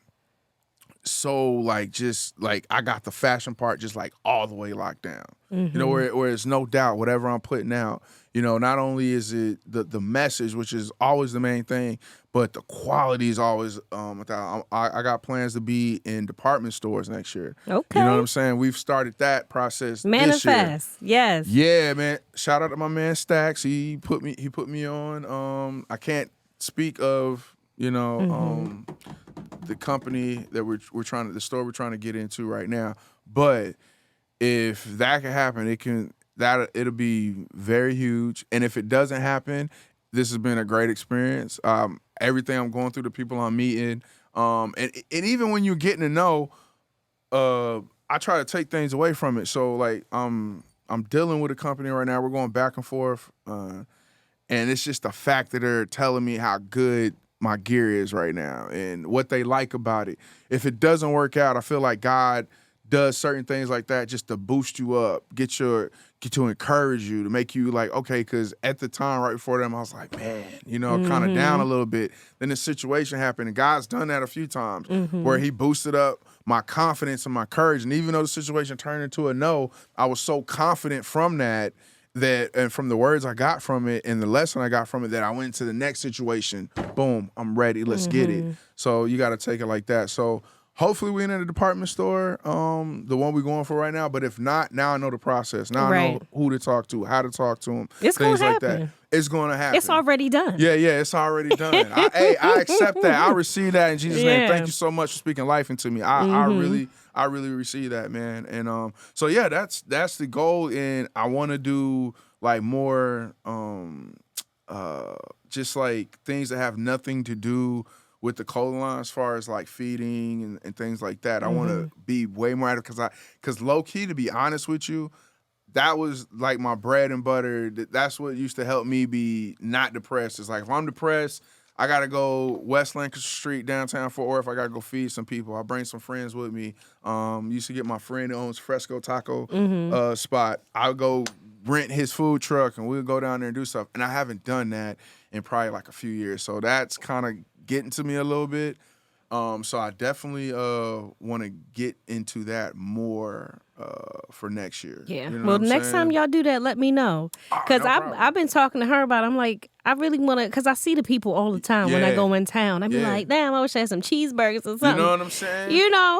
so like just like I got the fashion part just like all the way locked down. Where it's no doubt whatever I'm putting out. Not only is it the message, which is always the main thing, but the quality is always. I got plans to be in department stores next year. Okay, you know what I'm saying. We've started that process. Manifest, this year. yes. Yeah, man. Shout out to my man Stacks. He put me on. I can't speak of the company that the store we're trying to get into right now, but if that can happen, it'll be very huge. And if it doesn't happen, this has been a great experience. Everything I'm going through, the people I'm meeting, and even when you're getting to know, I try to take things away from it. So like I'm dealing with a company right now. We're going back and forth, and it's just the fact that they're telling me how good my gear is right now and what they like about it. If it doesn't work out, I feel like God does certain things like that just to boost you up, get to encourage you, to make you like, okay, because at the time right before them, I was like, man, kind of down a little bit. Then the situation happened, and God's done that a few times where he boosted up my confidence and my courage. And even though the situation turned into a no, I was so confident from that and from the words I got from it and the lesson I got from it that I went to the next situation. Boom, I'm ready. Let's get it. So you got to take it like that. So hopefully we in a department store, the one we're going for right now. But if not, now I know the process. Now I know who to talk to, how to talk to them, it's things gonna like happen. that. It's going to happen. It's already done. Yeah, it's already done. I accept that. I receive that in Jesus' name. Thank you so much for speaking life into me. I really receive that, man. And so yeah, that's the goal. And I want to do like more just like things that have nothing to do with the clothing line as far as like feeding and things like that. I want to be way more active because low key, to be honest with you, that was like my bread and butter. That's what used to help me be not depressed. It's like if I'm depressed, I got to go West Lancaster Street, downtown Fort Worth. I got to go feed some people. I bring some friends with me. Used to get my friend who owns Fresco Taco spot. I'll go rent his food truck and we'll go down there and do stuff. And I haven't done that in probably like a few years. So that's kind of getting to me a little bit. So I definitely want to get into that more for next year. Yeah. You know well, next time y'all do that, let me know. Because I've been talking to her about it. I'm like, I really want to, because I see the people all the time when I go in town. I be like, damn, I wish I had some cheeseburgers or something. You know what I'm saying?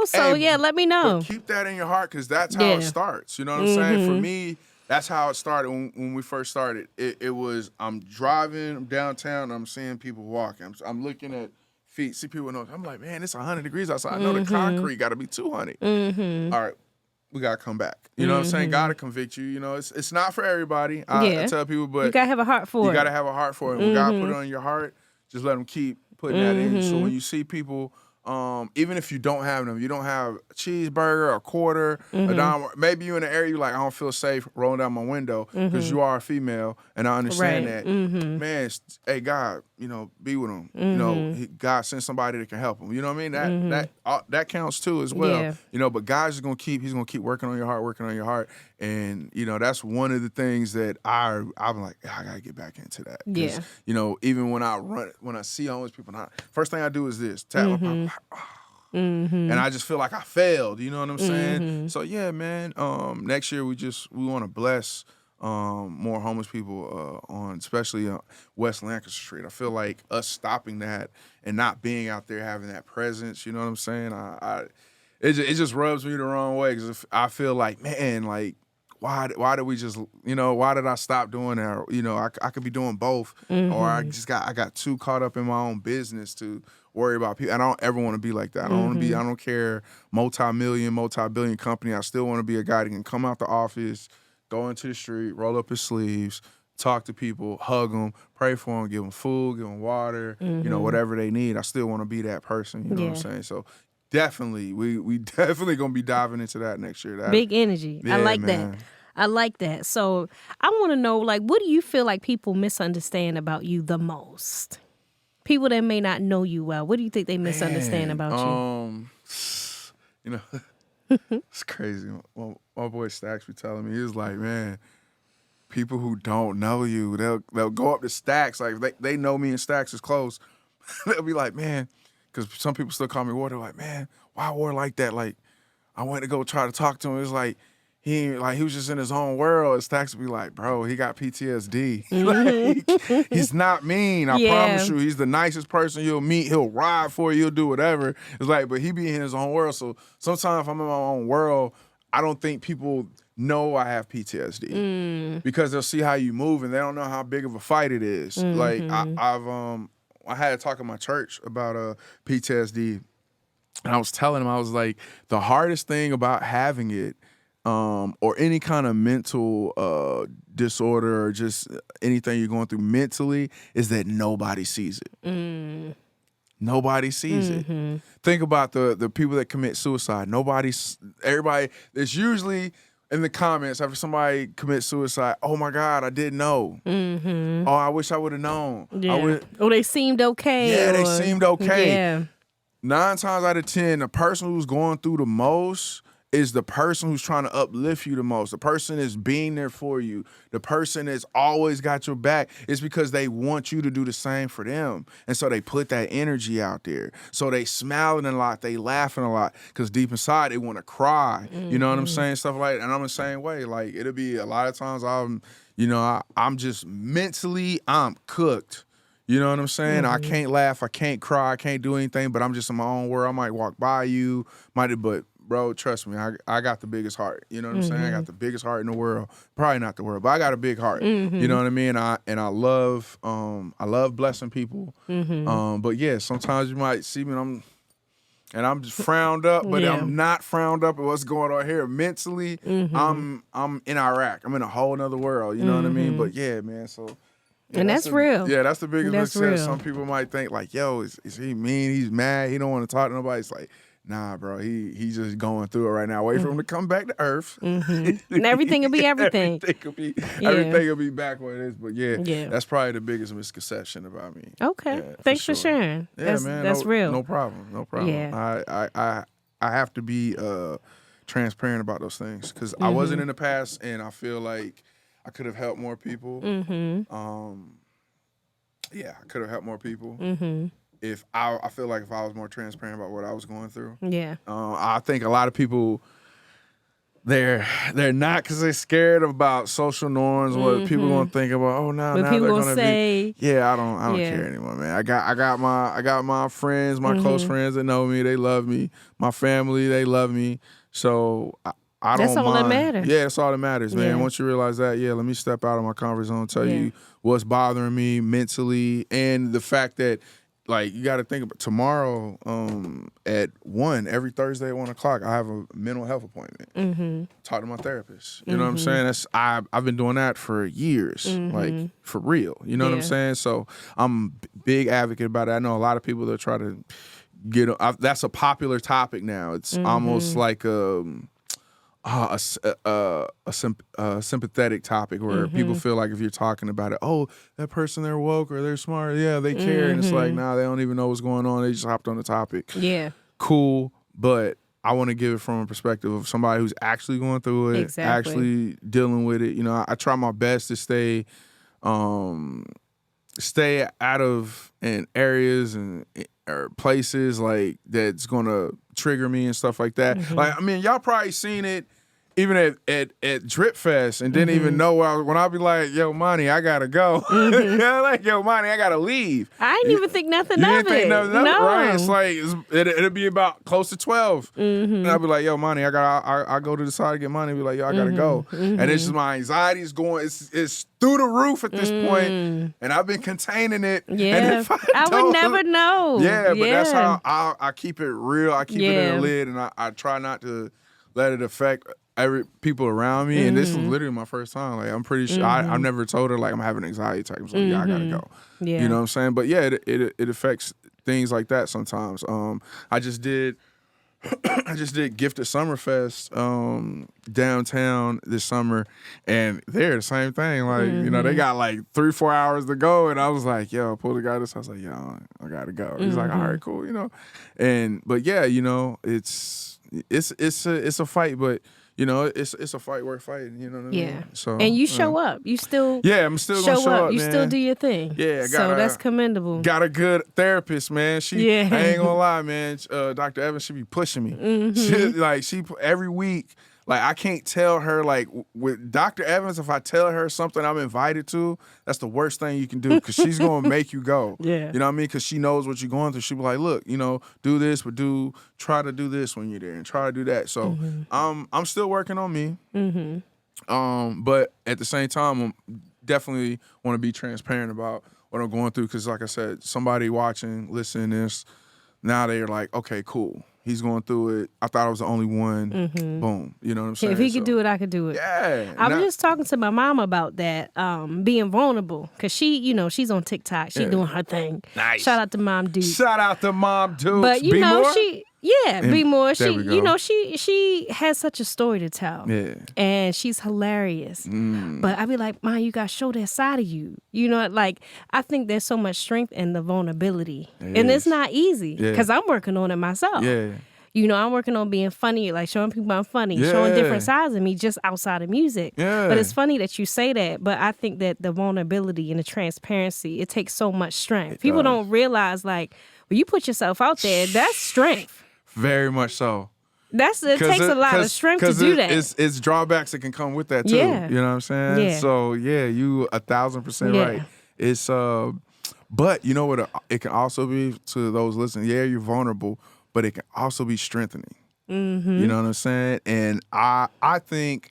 So hey, let me know. But keep that in your heart because that's how it starts. You know what I'm saying? For me, That's how it started when we first started. It was, I'm driving downtown, I'm seeing people walking. I'm looking at feet, see people know. I'm like, man, it's 100 degrees outside. I know the concrete got to be 200. All right, we got to come back. You know what I'm saying? Got to convict you. You know, it's not for everybody. I tell people, but you got to have a heart for it. You got to have a heart for it. We got to put it on your heart. Just let them keep putting that in. So when you see people, even if you don't have them, you don't have a cheeseburger, a quarter, a dime. Maybe you in an area you like, I don't feel safe rolling down my window because you are a female, and I understand that. Man, hey, God, you know, be with them. You know, God send somebody that can help them. You know what I mean? That counts too as well. Yeah. You know, but God's just he's gonna keep working on your heart, and you know that's one of the things that I'm like, I gotta get back into that. Yeah. You know, even when I see homeless people, first thing I do is this: tap my pocket. And I just feel like I failed. You know what I'm saying? So yeah, man. Next year we want to bless more homeless people on especially West Lancaster Street. I feel like us stopping that and not being out there having that presence. You know what I'm saying? It just rubs me the wrong way because I feel like, man, like. Why did we just, you know, why did I stop doing that? You know, I could be doing both, or I got too caught up in my own business to worry about people. I don't ever want to be like that. I don't care, multi-billion company. I still want to be a guy that can come out the office, go into the street, roll up his sleeves, talk to people, hug them, pray for them, give them food, give them water, you know, whatever they need. I still want to be that person, you know what I'm saying? So definitely, we definitely gonna be diving into that next year. Big energy. Yeah, I like man. that. I like that. So I want to know, like, what do you feel like people misunderstand about you the most? People that may not know you well. What do you think they misunderstand about you? You know, it's crazy. My boy Stacks be telling me, he was like, man, people who don't know you, they'll go up to Stacks, like they know me and Stacks is close. They'll be like, man, because some people still call me Ward. They're like, man, why Ward like that? Like, I went to go try to talk to him. It's like he was just in his own world. And Stacks would be like, bro, he got PTSD. Like, he's not mean. I promise you, he's the nicest person you'll meet. He'll ride for you. He'll do whatever. It's like, but he be in his own world. So sometimes if I'm in my own world, I don't think people know I have PTSD because they'll see how you move and they don't know how big of a fight it is. Like I had a talk in my church about PTSD, and I was telling him, I was like, the hardest thing about having it, or any kind of mental disorder or just anything you're going through mentally, is that nobody sees it. Nobody sees it. Think about the people that commit suicide. Everybody, it's usually in the comments after somebody commits suicide, oh my God, I didn't know. Oh, I wish I would have known. Yeah. They seemed okay. Yeah, they seemed okay. Yeah. 9 times out of 10, the person who's going through the most is the person who's trying to uplift you the most. The person is being there for you. The person that's always got your back. It's because they want you to do the same for them. And so they put that energy out there. So they smiling a lot, they laughing a lot, because deep inside they want to cry. You know what I'm saying? Stuff like that. And I'm the same way. Like, it'll be a lot of times I'm just mentally, I'm cooked. You know what I'm saying? I can't laugh, I can't cry, I can't do anything, but I'm just in my own world. I might walk by you, but bro, trust me, I got the biggest heart. You know what I'm saying? I got the biggest heart in the world. Probably not the world, but I got a big heart. You know what I mean? I love blessing people. But yeah, sometimes you might see me and I'm just frowned up, but I'm not frowned up at what's going on here. Mentally, I'm in Iraq. I'm in a whole nother world. You know what I mean? But yeah, man, so. Yeah, and that's real. Yeah, that's the biggest real. success. Some people might think like, yo, is he mean? He's mad. He don't want to talk to nobody. It's like, nah, bro, he's just going through it right now. Wait for him to come back to Earth. And everything will be everything. Everything will be back where it is. But yeah, that's probably the biggest misconception about me. Okay. Yeah, Thanks for sharing. Yeah, man. That's real. No problem. Yeah. I have to be transparent about those things because I wasn't in the past, and I feel like I could have helped more people. Yeah, I could have helped more people. If I feel like if I was more transparent about what I was going through. Yeah. I think a lot of people, they're not because they're scared about social norms, what people gonna think about. Oh, now they're gonna say, be. Yeah, I don't care anymore, man. I got my friends, my close friends that know me. They love me. My family, they love me. So I That's don't all that mind. matters. Yeah, that's all that matters, man. Yeah. Once you realize that, let me step out of my comfort zone, tell you what's bothering me mentally, and the fact that, like, you got to think about tomorrow at 1, every Thursday at 1 o'clock, I have a mental health appointment. Mm-hmm. Talk to my therapist. You know what I'm saying? I've been doing that for years, like, for real. You know what I'm saying? So I'm big advocate about it. I know a lot of people that try to that's a popular topic now. It's almost like a sympathetic topic where people feel like if you're talking about it, oh, that person, they're woke or they're smart, they care, and it's like, nah, they don't even know what's going on. They just hopped on the topic. Yeah. Cool, but I want to give it from a perspective of somebody who's actually going through it, actually dealing with it. You know, I try my best to stay out of areas or places like that's gonna trigger me and stuff like that. Like, I mean, y'all probably seen it even at Drip Fest and didn't even know when I'll be like, yo, Monty, I gotta go. Like, yo, Monty, I gotta leave. I didn't even think nothing You of didn't think it. nothing of it, No. right? It's like it'll be about close to 12. And I'll be like, yo, Monty, I go to the side to get money. Be like, yo, I gotta go. And it's just my anxiety's going. It's through the roof at this point, and I've been containing it. Yeah, and if I would never know. Yeah, but that's how I keep it real. I keep it in the lid, and I try not to let it affect people around me. And this is literally my first time. Like, I'm pretty sure I've never told her like I'm having anxiety attack. I'm like, I gotta go. Yeah. You know what I'm saying? But yeah, it affects things like that sometimes. I just did Gifted Summerfest downtown this summer, and they're the same thing. Like, you know, they got like 3-4 hours to go, and I was like, yo, pull the guy this. I was like, yo, I gotta go. He's like, all right, cool, you know. But yeah, you know, it's a fight, but you know, it's a fight worth fighting. You know what I mean? Yeah. So, and you show up. You still I'm still gonna show up. You man. still do your thing. Yeah, so that's commendable. Got a good therapist, man. I ain't gonna lie, man. Dr. Evans, she be pushing me. She every week. Like, I can't tell her, like, with Dr. Evans, if I tell her something I'm invited to, that's the worst thing you can do, because she's going to make you go. Yeah. You know what I mean? Because she knows what you're going through. She'll be like, look, you know, do this, but try to do this when you're there and try to do that. So I'm still working on me. But at the same time, I definitely want to be transparent about what I'm going through, because, like I said, somebody watching, listening to this, now they're like, okay, cool. He's going through it. I thought I was the only one. Boom. You know what I'm saying? If he could do it, I could do it. Yeah. I was just talking to my mom about that, being vulnerable. Because she, you know, she's on TikTok. She's doing her thing. Nice. Shout out to Mom Duke. Shout out to Mom Duke. But, you know, more? Be more. There we go. You know, she has such a story to tell. Yeah. And she's hilarious. But I be like, Mom, you got to show that side of you. You know, like, I think there's so much strength in the vulnerability. It's not easy, because I'm working on it myself. Yeah. You know, I'm working on being funny, like showing people I'm funny, showing different sides of me just outside of music. Yeah. But it's funny that you say that. But I think that the vulnerability and the transparency, it takes so much strength. People don't realize, like, when you put yourself out there, that's strength. Very much so. It takes a lot of strength to do that. It's drawbacks that can come with that too. Yeah. You know what I'm saying? Yeah. So yeah, you 1,000% right. It's but you know what? It can also be, to those listening. Yeah, you're vulnerable, but it can also be strengthening. You know what I'm saying? And I think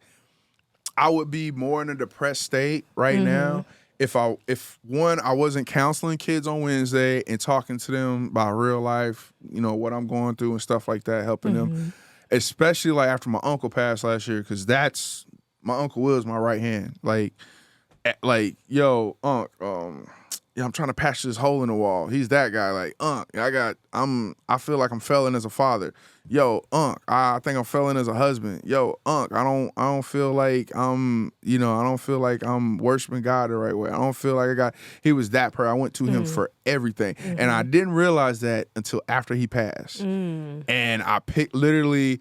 I would be more in a depressed state right now if I wasn't counseling kids on Wednesday and talking to them about real life, you know, what I'm going through and stuff like that, helping them. Especially like after my uncle passed last year, because my Uncle Will is my right hand. Like, yo, Unc, I'm trying to patch this hole in the wall. He's that guy. Like, I feel like I'm failing as a father. Yo, I think I'm failing as a husband. Yo, I don't feel like I don't feel like I'm worshiping God the right way. I don't feel like he was that person. I went to him for everything. And I didn't realize that until after he passed. And I literally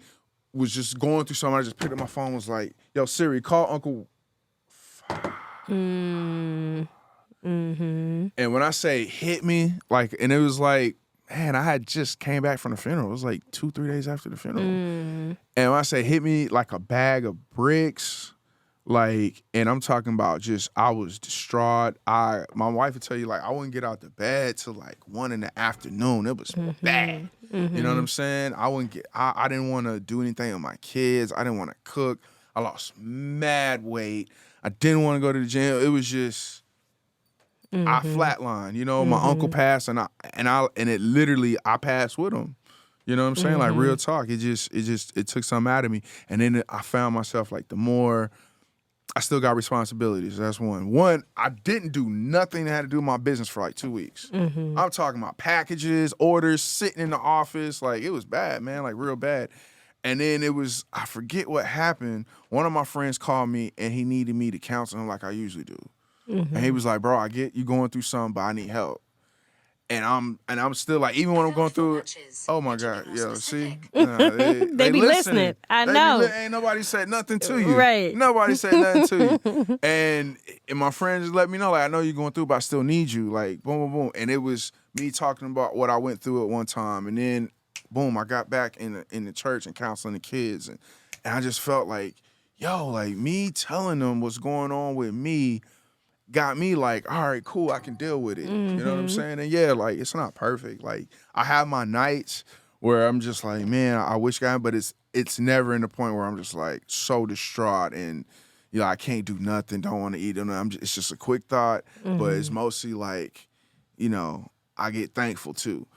was just going through something. I just picked up my phone, was like, yo, Siri, call Uncle. And when I say hit me, like, and it was like, man, I had just came back from the funeral. It was like 2-3 days after the funeral. And when I say hit me, like a bag of bricks, like, and I'm talking about just, I was distraught. My wife would tell you, like, I wouldn't get out the bed till like 1 in the afternoon. It was bad. You know what I'm saying? I didn't want to do anything with my kids. I didn't want to cook. I lost mad weight. I didn't want to go to the gym. It was just, I flatlined. You know, my uncle passed, and it literally, I passed with him. You know what I'm saying? Like, real talk. It took something out of me. And then I found myself, like, the more, I still got responsibilities. That's one. One, I didn't do nothing that had to do with my business for like 2 weeks. I'm talking about packages, orders, sitting in the office. Like, it was bad, man, like real bad. And then it was, I forget what happened. One of my friends called me and he needed me to counsel him like I usually do. And he was like, bro, I get you going through something, but I need help. And I'm still like, even when I'm going through it, oh my God, yo, see? They be listening. I know. Ain't nobody said nothing to you. Right. Nobody said nothing to you. And my friend just let me know, like, I know you're going through, but I still need you. Like, boom, boom, boom. And it was me talking about what I went through at one time. And then, boom, I got back in the church and counseling the kids. And I just felt like, yo, like, me telling them what's going on with me got me like, all right, cool, I can deal with it. You know what I'm saying? And yeah, like, it's not perfect. Like, I have my nights where I'm just like, man, I wish God, but it's never in the point where I'm just like so distraught and, you know, I can't do nothing, don't want to eat. It's just a quick thought, but it's mostly like, you know, I get thankful too.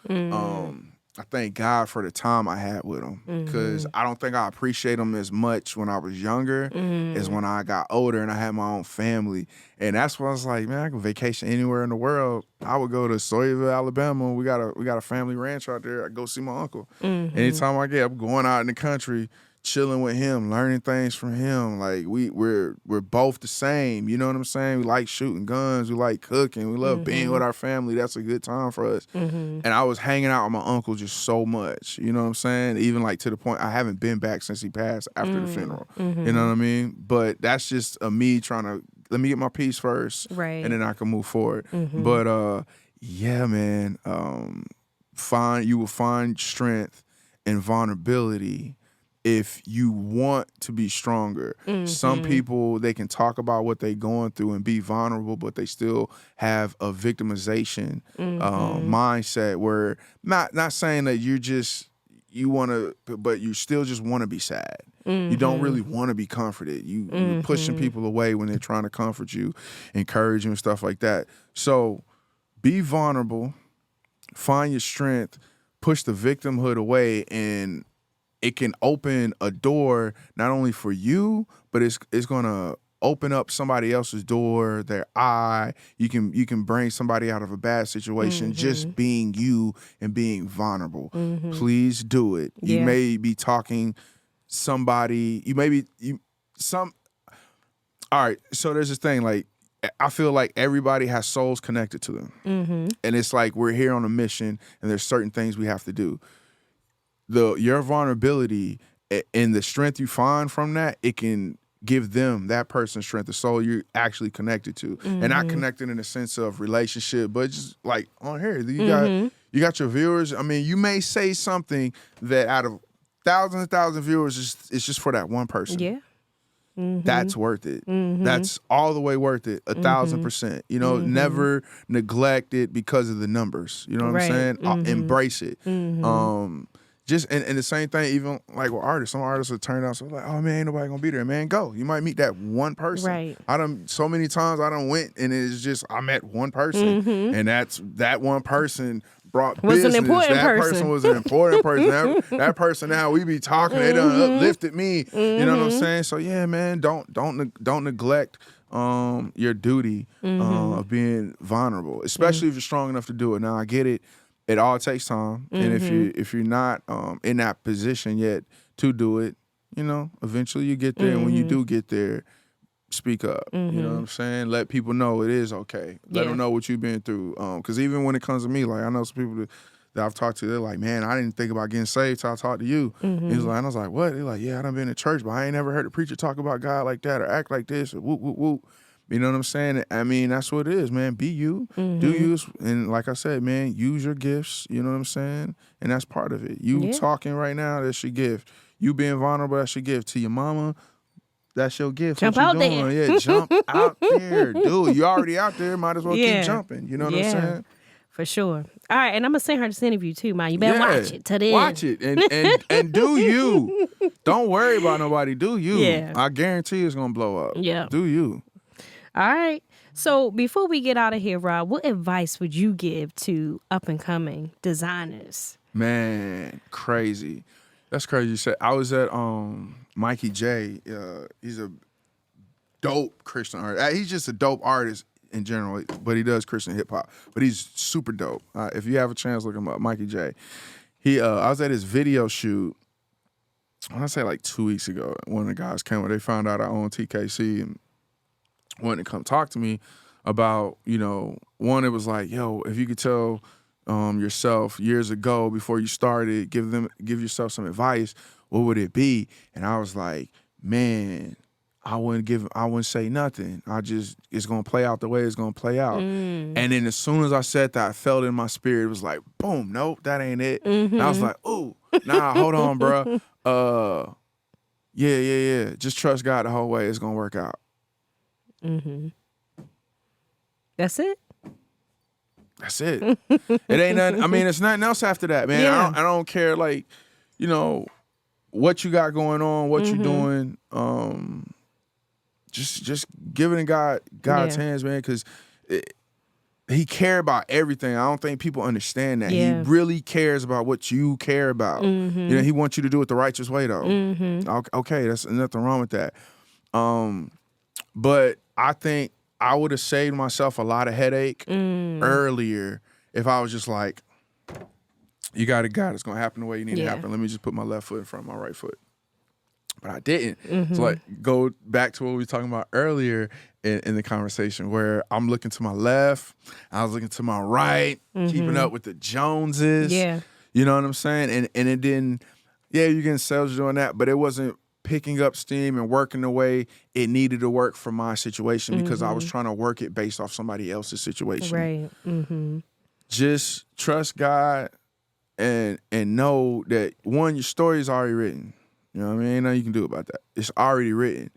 I thank God for the time I had with him because I don't think I appreciate him as much when I was younger as when I got older and I had my own family. And that's when I was like, man, I can vacation anywhere in the world. I would go to Sawyerville, Alabama. We got a family ranch out there. I go see my uncle. Anytime I get, I'm going out in the country, chilling with him, learning things from him. Like we're both the same. You know what I'm saying? We like shooting guns. We like cooking. We love being with our family. That's a good time for us. And I was hanging out with my uncle just so much. You know what I'm saying? Even like to the point I haven't been back since he passed after the funeral. You know what I mean? But that's just me trying to let me get my peace first, right? And then I can move forward. But yeah, man. You will find strength and vulnerability if you want to be stronger. Some people, they can talk about what they're going through and be vulnerable, but they still have a victimization mindset where not saying that you want to, but you still just want to be sad. You don't really want to be comforted. You're pushing people away when they're trying to comfort you, encourage you and stuff like that. So be vulnerable, find your strength, push the victimhood away, and it can open a door not only for you, but it's gonna open up somebody else's door, their eye. You can bring somebody out of a bad situation just being you and being vulnerable. Please do it. Yeah. You may be talking somebody. All right. So there's this thing, like, I feel like everybody has souls connected to them, and it's like we're here on a mission, and there's certain things we have to do. Your vulnerability and the strength you find from that, it can give them, that person, strength, the soul you're actually connected to. And not connected in the sense of relationship, but just like on here, you got your viewers. I mean, you may say something that out of thousands and thousands of viewers, it's just for that one person. Yeah. That's worth it. That's all the way worth it, 1,000%. You know, never neglect it because of the numbers. You know what I'm saying? Embrace it. Just and the same thing, even like with artists. Some artists will turn out so like, oh man, ain't nobody gonna be there, man. Go. You might meet that one person. Right. So many times I done went and it's just I met one person, and that one person brought business. That person was an important person. That person now we be talking. They done uplifted me. You know what I'm saying? So yeah, man, don't neglect your duty of being vulnerable, especially if you're strong enough to do it. Now I get it. It all takes time, and if you're not in that position yet to do it, you know, eventually you get there. And when you do get there, speak up. You know what I'm saying? Let people know it is okay. Let them know what you've been through. Because even when it comes to me, like I know some people that I've talked to, they're like, man, I didn't think about getting saved till I talked to you. And I was like, what? They're like, yeah, I done been in church, but I ain't never heard a preacher talk about God like that or act like this or whoop, whoop, whoop. You know what I'm saying? I mean, that's what it is, man. Be you, do you, and like I said, man, use your gifts. You know what I'm saying? And that's part of it. You talking right now, that's your gift. You being vulnerable, that's your gift. To your mama, that's your gift. Jump out there. Yeah, jump out there, dude. You already out there. Might as well keep jumping. You know what I'm saying? For sure. All right, and I'm gonna send her this interview too, man. You better watch it to the end. Watch it and do you. Don't worry about nobody. Do you. Yeah. I guarantee it's gonna blow up. Yeah. Do you. All right. So before we get out of here, Rob, what advice would you give to up and coming designers? Man, crazy. That's crazy. You said I was at Mikey J. He's a dope Christian artist. He's just a dope artist in general, but he does Christian hip hop. But he's super dope. If you have a chance, look him up, Mikey J. I was at his video shoot. I want to say like 2 weeks ago. One of the guys came. They found out I own TKC and wanted to come talk to me about, one, it was like, yo, if you could tell yourself years ago before you started, give yourself some advice, what would it be? And I was like, man, I wouldn't say nothing. It's gonna play out the way it's gonna play out. And then as soon as I said that, I felt in my spirit, it was like, boom, nope, that ain't it. And I was like, ooh, nah, hold on, bro. Yeah. Just trust God the whole way. It's gonna work out. That's it. That's it. It ain't nothing. I mean, it's nothing else after that, man. Yeah. I don't care, like, what you got going on, what you doing. Just give it in God's hands, man, because he cares about everything. I don't think people understand that. Yeah. He really cares about what you care about. He wants you to do it the righteous way, though. Okay, that's nothing wrong with that. But I think I would have saved myself a lot of headache earlier if I was just like, you got it, God. It's going to happen the way you need it to happen. Let me just put my left foot in front of my right foot. But I didn't. So like, go back to what we were talking about earlier in the conversation, where I'm looking to my left, I was looking to my right, keeping up with the Joneses. Yeah. You know what I'm saying? And it didn't, you're getting sales doing that, but it wasn't picking up steam and working the way it needed to work for my situation, because I was trying to work it based off somebody else's situation. Right. Just trust God and know that, one, your story is already written. You know what I mean? Ain't nothing you can do about that. It's already written.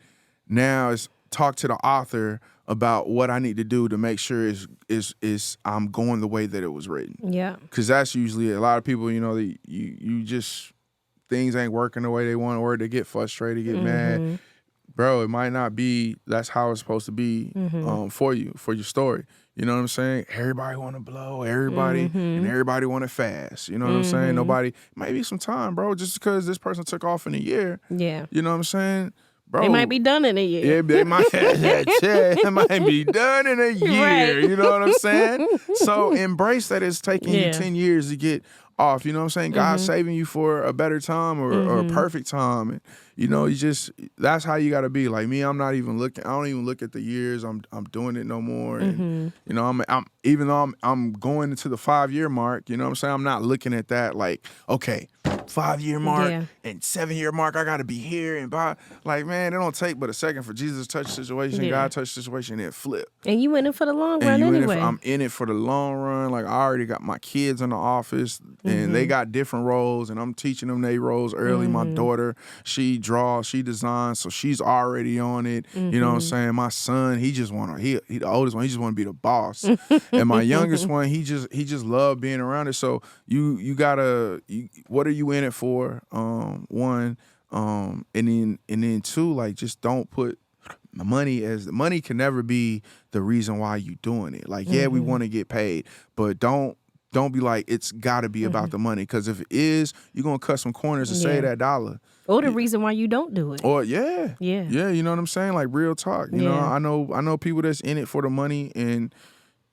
Now it's talk to the author about what I need to do to make sure is I'm going the way that it was written. Yeah. Because that's usually a lot of people, you just, things ain't working the way they want, or they get frustrated, get mad. Bro, it might not be, that's how it's supposed to be for you, for your story. You know what I'm saying? Everybody want to blow, and everybody want it fast. You know what I'm saying? Nobody, maybe some time, bro, just because this person took off in a year. Yeah. You know what I'm saying? Bro, They might be done in a year. Yeah, they might, it might be done in a year. Right. You know what I'm saying? So embrace that it's taking you 10 years to get off. You know what I'm saying? God's saving you for a better time or a perfect time. And, that's how you got to be. Like me, I'm not even looking. I don't even look at the years. I'm doing it no more. And, I'm even though I'm going into the 5-year mark, you know what I'm saying? I'm not looking at that like, okay, 5-year mark and 7-year mark, I got to be here and by. Like, man, it don't take but a second for Jesus to touch the situation, God touch the situation, and flip. And you in it for the long run anyway. I'm in it for the long run. Like, I already got my kids in the office, and they got different roles, and I'm teaching them their roles early. My daughter, she draws, she designs, so she's already on it. You know what I'm saying? My son, he the oldest one, he just want to be the boss. And my youngest one, he just love being around it. So you gotta, what are you in it for? One, and then two, like, just don't put money can never be the reason why you doing it. Like, we want to get paid, but don't be like, it's got to be about the money, because if it is, you're gonna cut some corners to save that dollar. Or the reason why you don't do it. Or you know what I'm saying? Like, real talk. You know, I know people that's in it for the money, and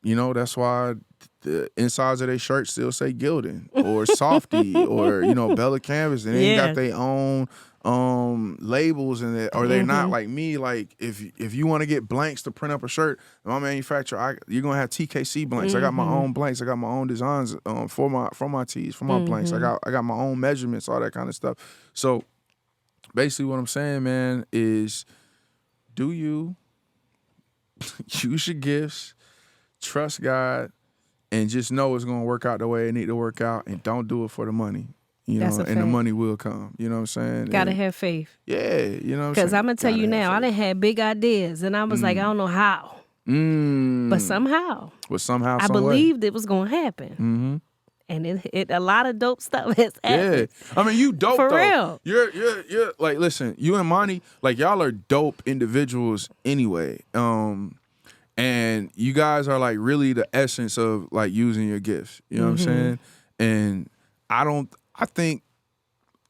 that's why the insides of their shirts still say Gildan or Softy or Bella Canvas, and they got their own labels in it, or they're not like me. Like, if you want to get blanks to print up a shirt, my manufacturer, you're gonna have TKC blanks. I got my own blanks. I got my own designs for my tees, for my blanks. I got my own measurements, all that kind of stuff. So basically, what I'm saying, man, is do you use your gifts, trust God, and just know it's gonna work out the way it need to work out, and don't do it for the money. And the money will come. You know what I'm saying? Gotta have faith. Yeah, you know what I'm saying? Because I'm going to tell you now, I done had big ideas, and I was like, I don't know how. But somehow, I believed it was going to happen. Mm-hmm. And a lot of dope stuff has happened. Yeah, I mean, you dope For though. real. You're like, listen, you and Monty, like y'all are dope individuals anyway. And you guys are like really the essence of like using your gifts. You know what I'm saying? And I think,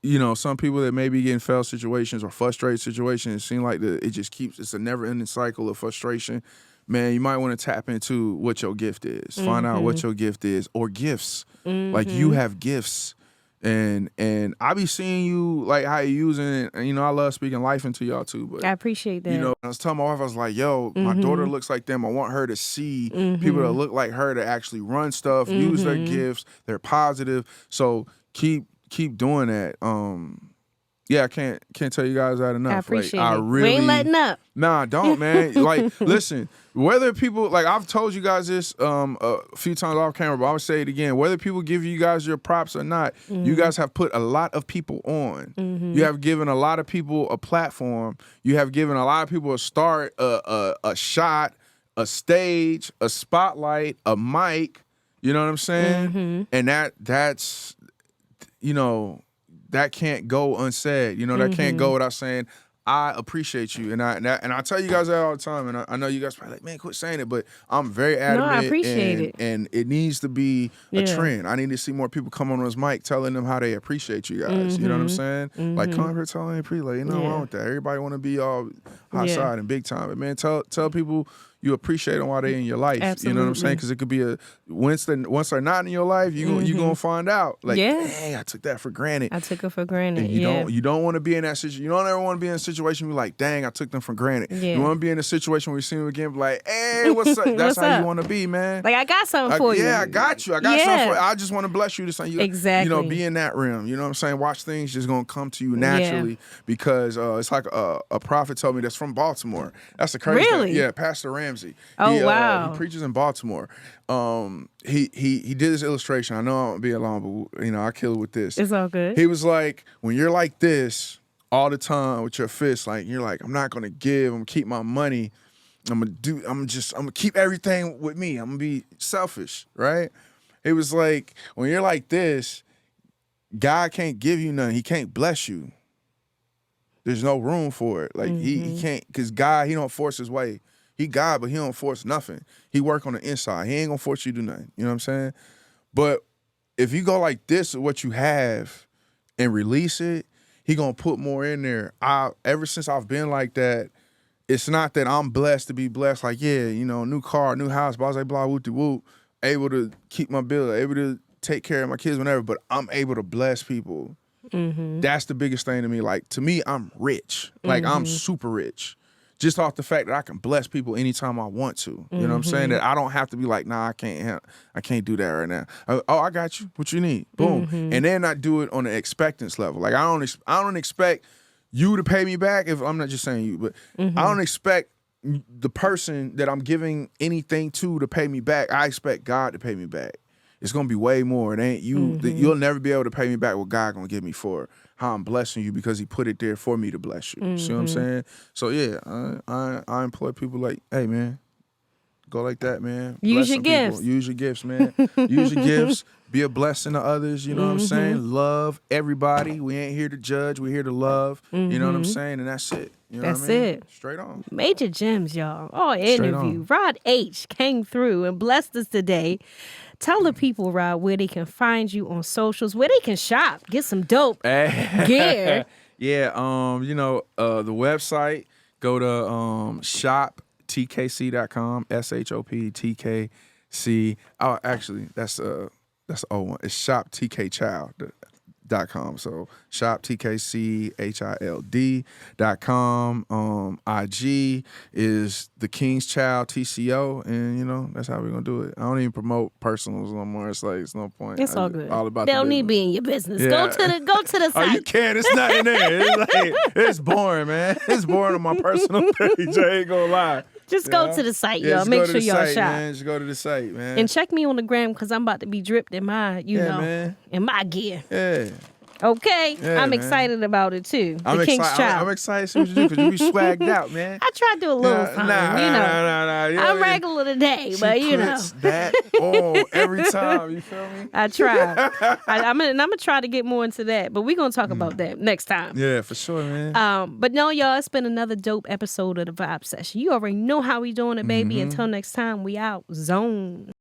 you know, some people that may be getting failed situations or frustrated situations, it seems like it's a never-ending cycle of frustration. Man, you might want to tap into what your gift is. Find out what your gift is or gifts. Like you have gifts. And I be seeing you like how you using it. And, you know, I love speaking life into y'all too. But I appreciate that. You know, I was telling my wife, I was like, yo, my daughter looks like them. I want her to see people that look like her to actually run stuff, use their gifts. They're positive. So keep doing that. Yeah, I can't tell you guys that enough. I appreciate it. We ain't letting up. Nah, don't, man. Like, listen, whether people, like I've told you guys this a few times off camera, but I'll say it again. Whether people give you guys your props or not, you guys have put a lot of people on. You have given a lot of people a platform. You have given a lot of people a start, a shot, a stage, a spotlight, a mic. You know what I'm saying? And that's, you know, that can't go unsaid. You know, that can't go without saying, I appreciate you. And I tell you guys that all the time. And I know you guys probably like, man, quit saying it. But I'm very adamant. No, I appreciate it. And it needs to be a trend. I need to see more people come on this mic telling them how they appreciate you guys. You know what I'm saying? Like, come here telling me, like, you know, wrong with that. Everybody want to be all hot side and big time. But, man, tell people you appreciate them while they're in your life. Absolutely. You know what I'm saying? Because it could be once they're not in your life, you gonna find out. Like, dang, I took that for granted. I took it for granted. And you don't want to be in that situation. You don't ever want to be in a situation where you're like, dang, I took them for granted. Yeah. You want to be in a situation where you see them again, be like, hey, what's up? That's how you want to be, man. Like, I got something for you. Yeah, I got you. I got something for you. I just want to bless you to say exactly. You know, be in that realm. You know what I'm saying? Watch things just gonna come to you naturally because it's like a prophet told me that's from Baltimore. That's the crazy thing. Yeah, Pastor Ramsey. Oh, wow. He preaches in Baltimore. He did this illustration. I know I won't be alone, but you know, I kill it with this. It's all good. He was like, when you're like this all the time with your fists, like you're like, I'm not gonna give, I'm gonna keep my money, I'm gonna keep everything with me. I'm gonna be selfish, right? It was like, when you're like this, God can't give you nothing. He can't bless you. There's no room for it. Like he can't, because God, he don't force his way. He God, but he don't force nothing. He work on the inside. He ain't gonna force you to do nothing. You know what I'm saying? But if you go like this with what you have and release it, he gonna put more in there. Ever since I've been like that, it's not that I'm blessed to be blessed. Like, yeah, you know, new car, new house, blah, blah, blah, whoop de whoop, able to keep my bill, able to take care of my kids whenever, but I'm able to bless people. That's the biggest thing to me. Like, to me, I'm rich. Like, I'm super rich. Just off the fact that I can bless people anytime I want to. You know what I'm saying? That I don't have to be like, nah, I can't do that right now. I got you. What you need? Boom. And then I do it on the expectance level. Like, I don't expect you to pay me back. If I'm not just saying you, but I don't expect the person that I'm giving anything to pay me back. I expect God to pay me back. It's gonna be way more. It ain't you. You'll never be able to pay me back what God gonna give me for how I'm blessing you because he put it there for me to bless you. See what I'm saying? So yeah, I employ people like, hey man, go like that, man. Use your gifts. Use your gifts, man. Use your gifts. Be a blessing to others. You know what I'm saying? Love everybody. We ain't here to judge. We're here to love. You know what I'm saying? And that's it. You know that's what I mean? it. Straight on. Major gems, y'all. Oh, interview. Rod H came through and blessed us today. Tell the people, Rod, where they can find you on socials, where they can shop, get some dope gear. Yeah, you know, the website, go to shoptkc.com, SHOPTKC. Oh, actually, that's the old one. It's shoptkchild.com. So shoptkchild.com. IG is the King's Child TCO, and you know that's how we're gonna do it. I don't even promote personals no more. It's like it's no point. It's all good. All about they don't need to be in your business. Yeah. Go to the site. Oh, you can. It's not in there. It's like, it's boring, man. It's boring on my personal page. I ain't gonna lie. Just go to the site, y'all. Make sure y'all shop. Man. Just go to the site, man. And check me on the gram because I'm about to be dripped in my, in my gear. Yeah. Okay, Yeah, I'm man. excited about it too. The King's Child. I'm excited to see what you do because you be swagged out, man. I try to do a little something, Nah. You know I'm regular today, but she puts that on every time. You feel me? I try. I'm gonna try to get more into that, but we're gonna talk about that next time. Yeah, for sure, man. But no, y'all, it's been another dope episode of the Vibe Session. You already know how we doing it, baby. Until next time, we out. Zone.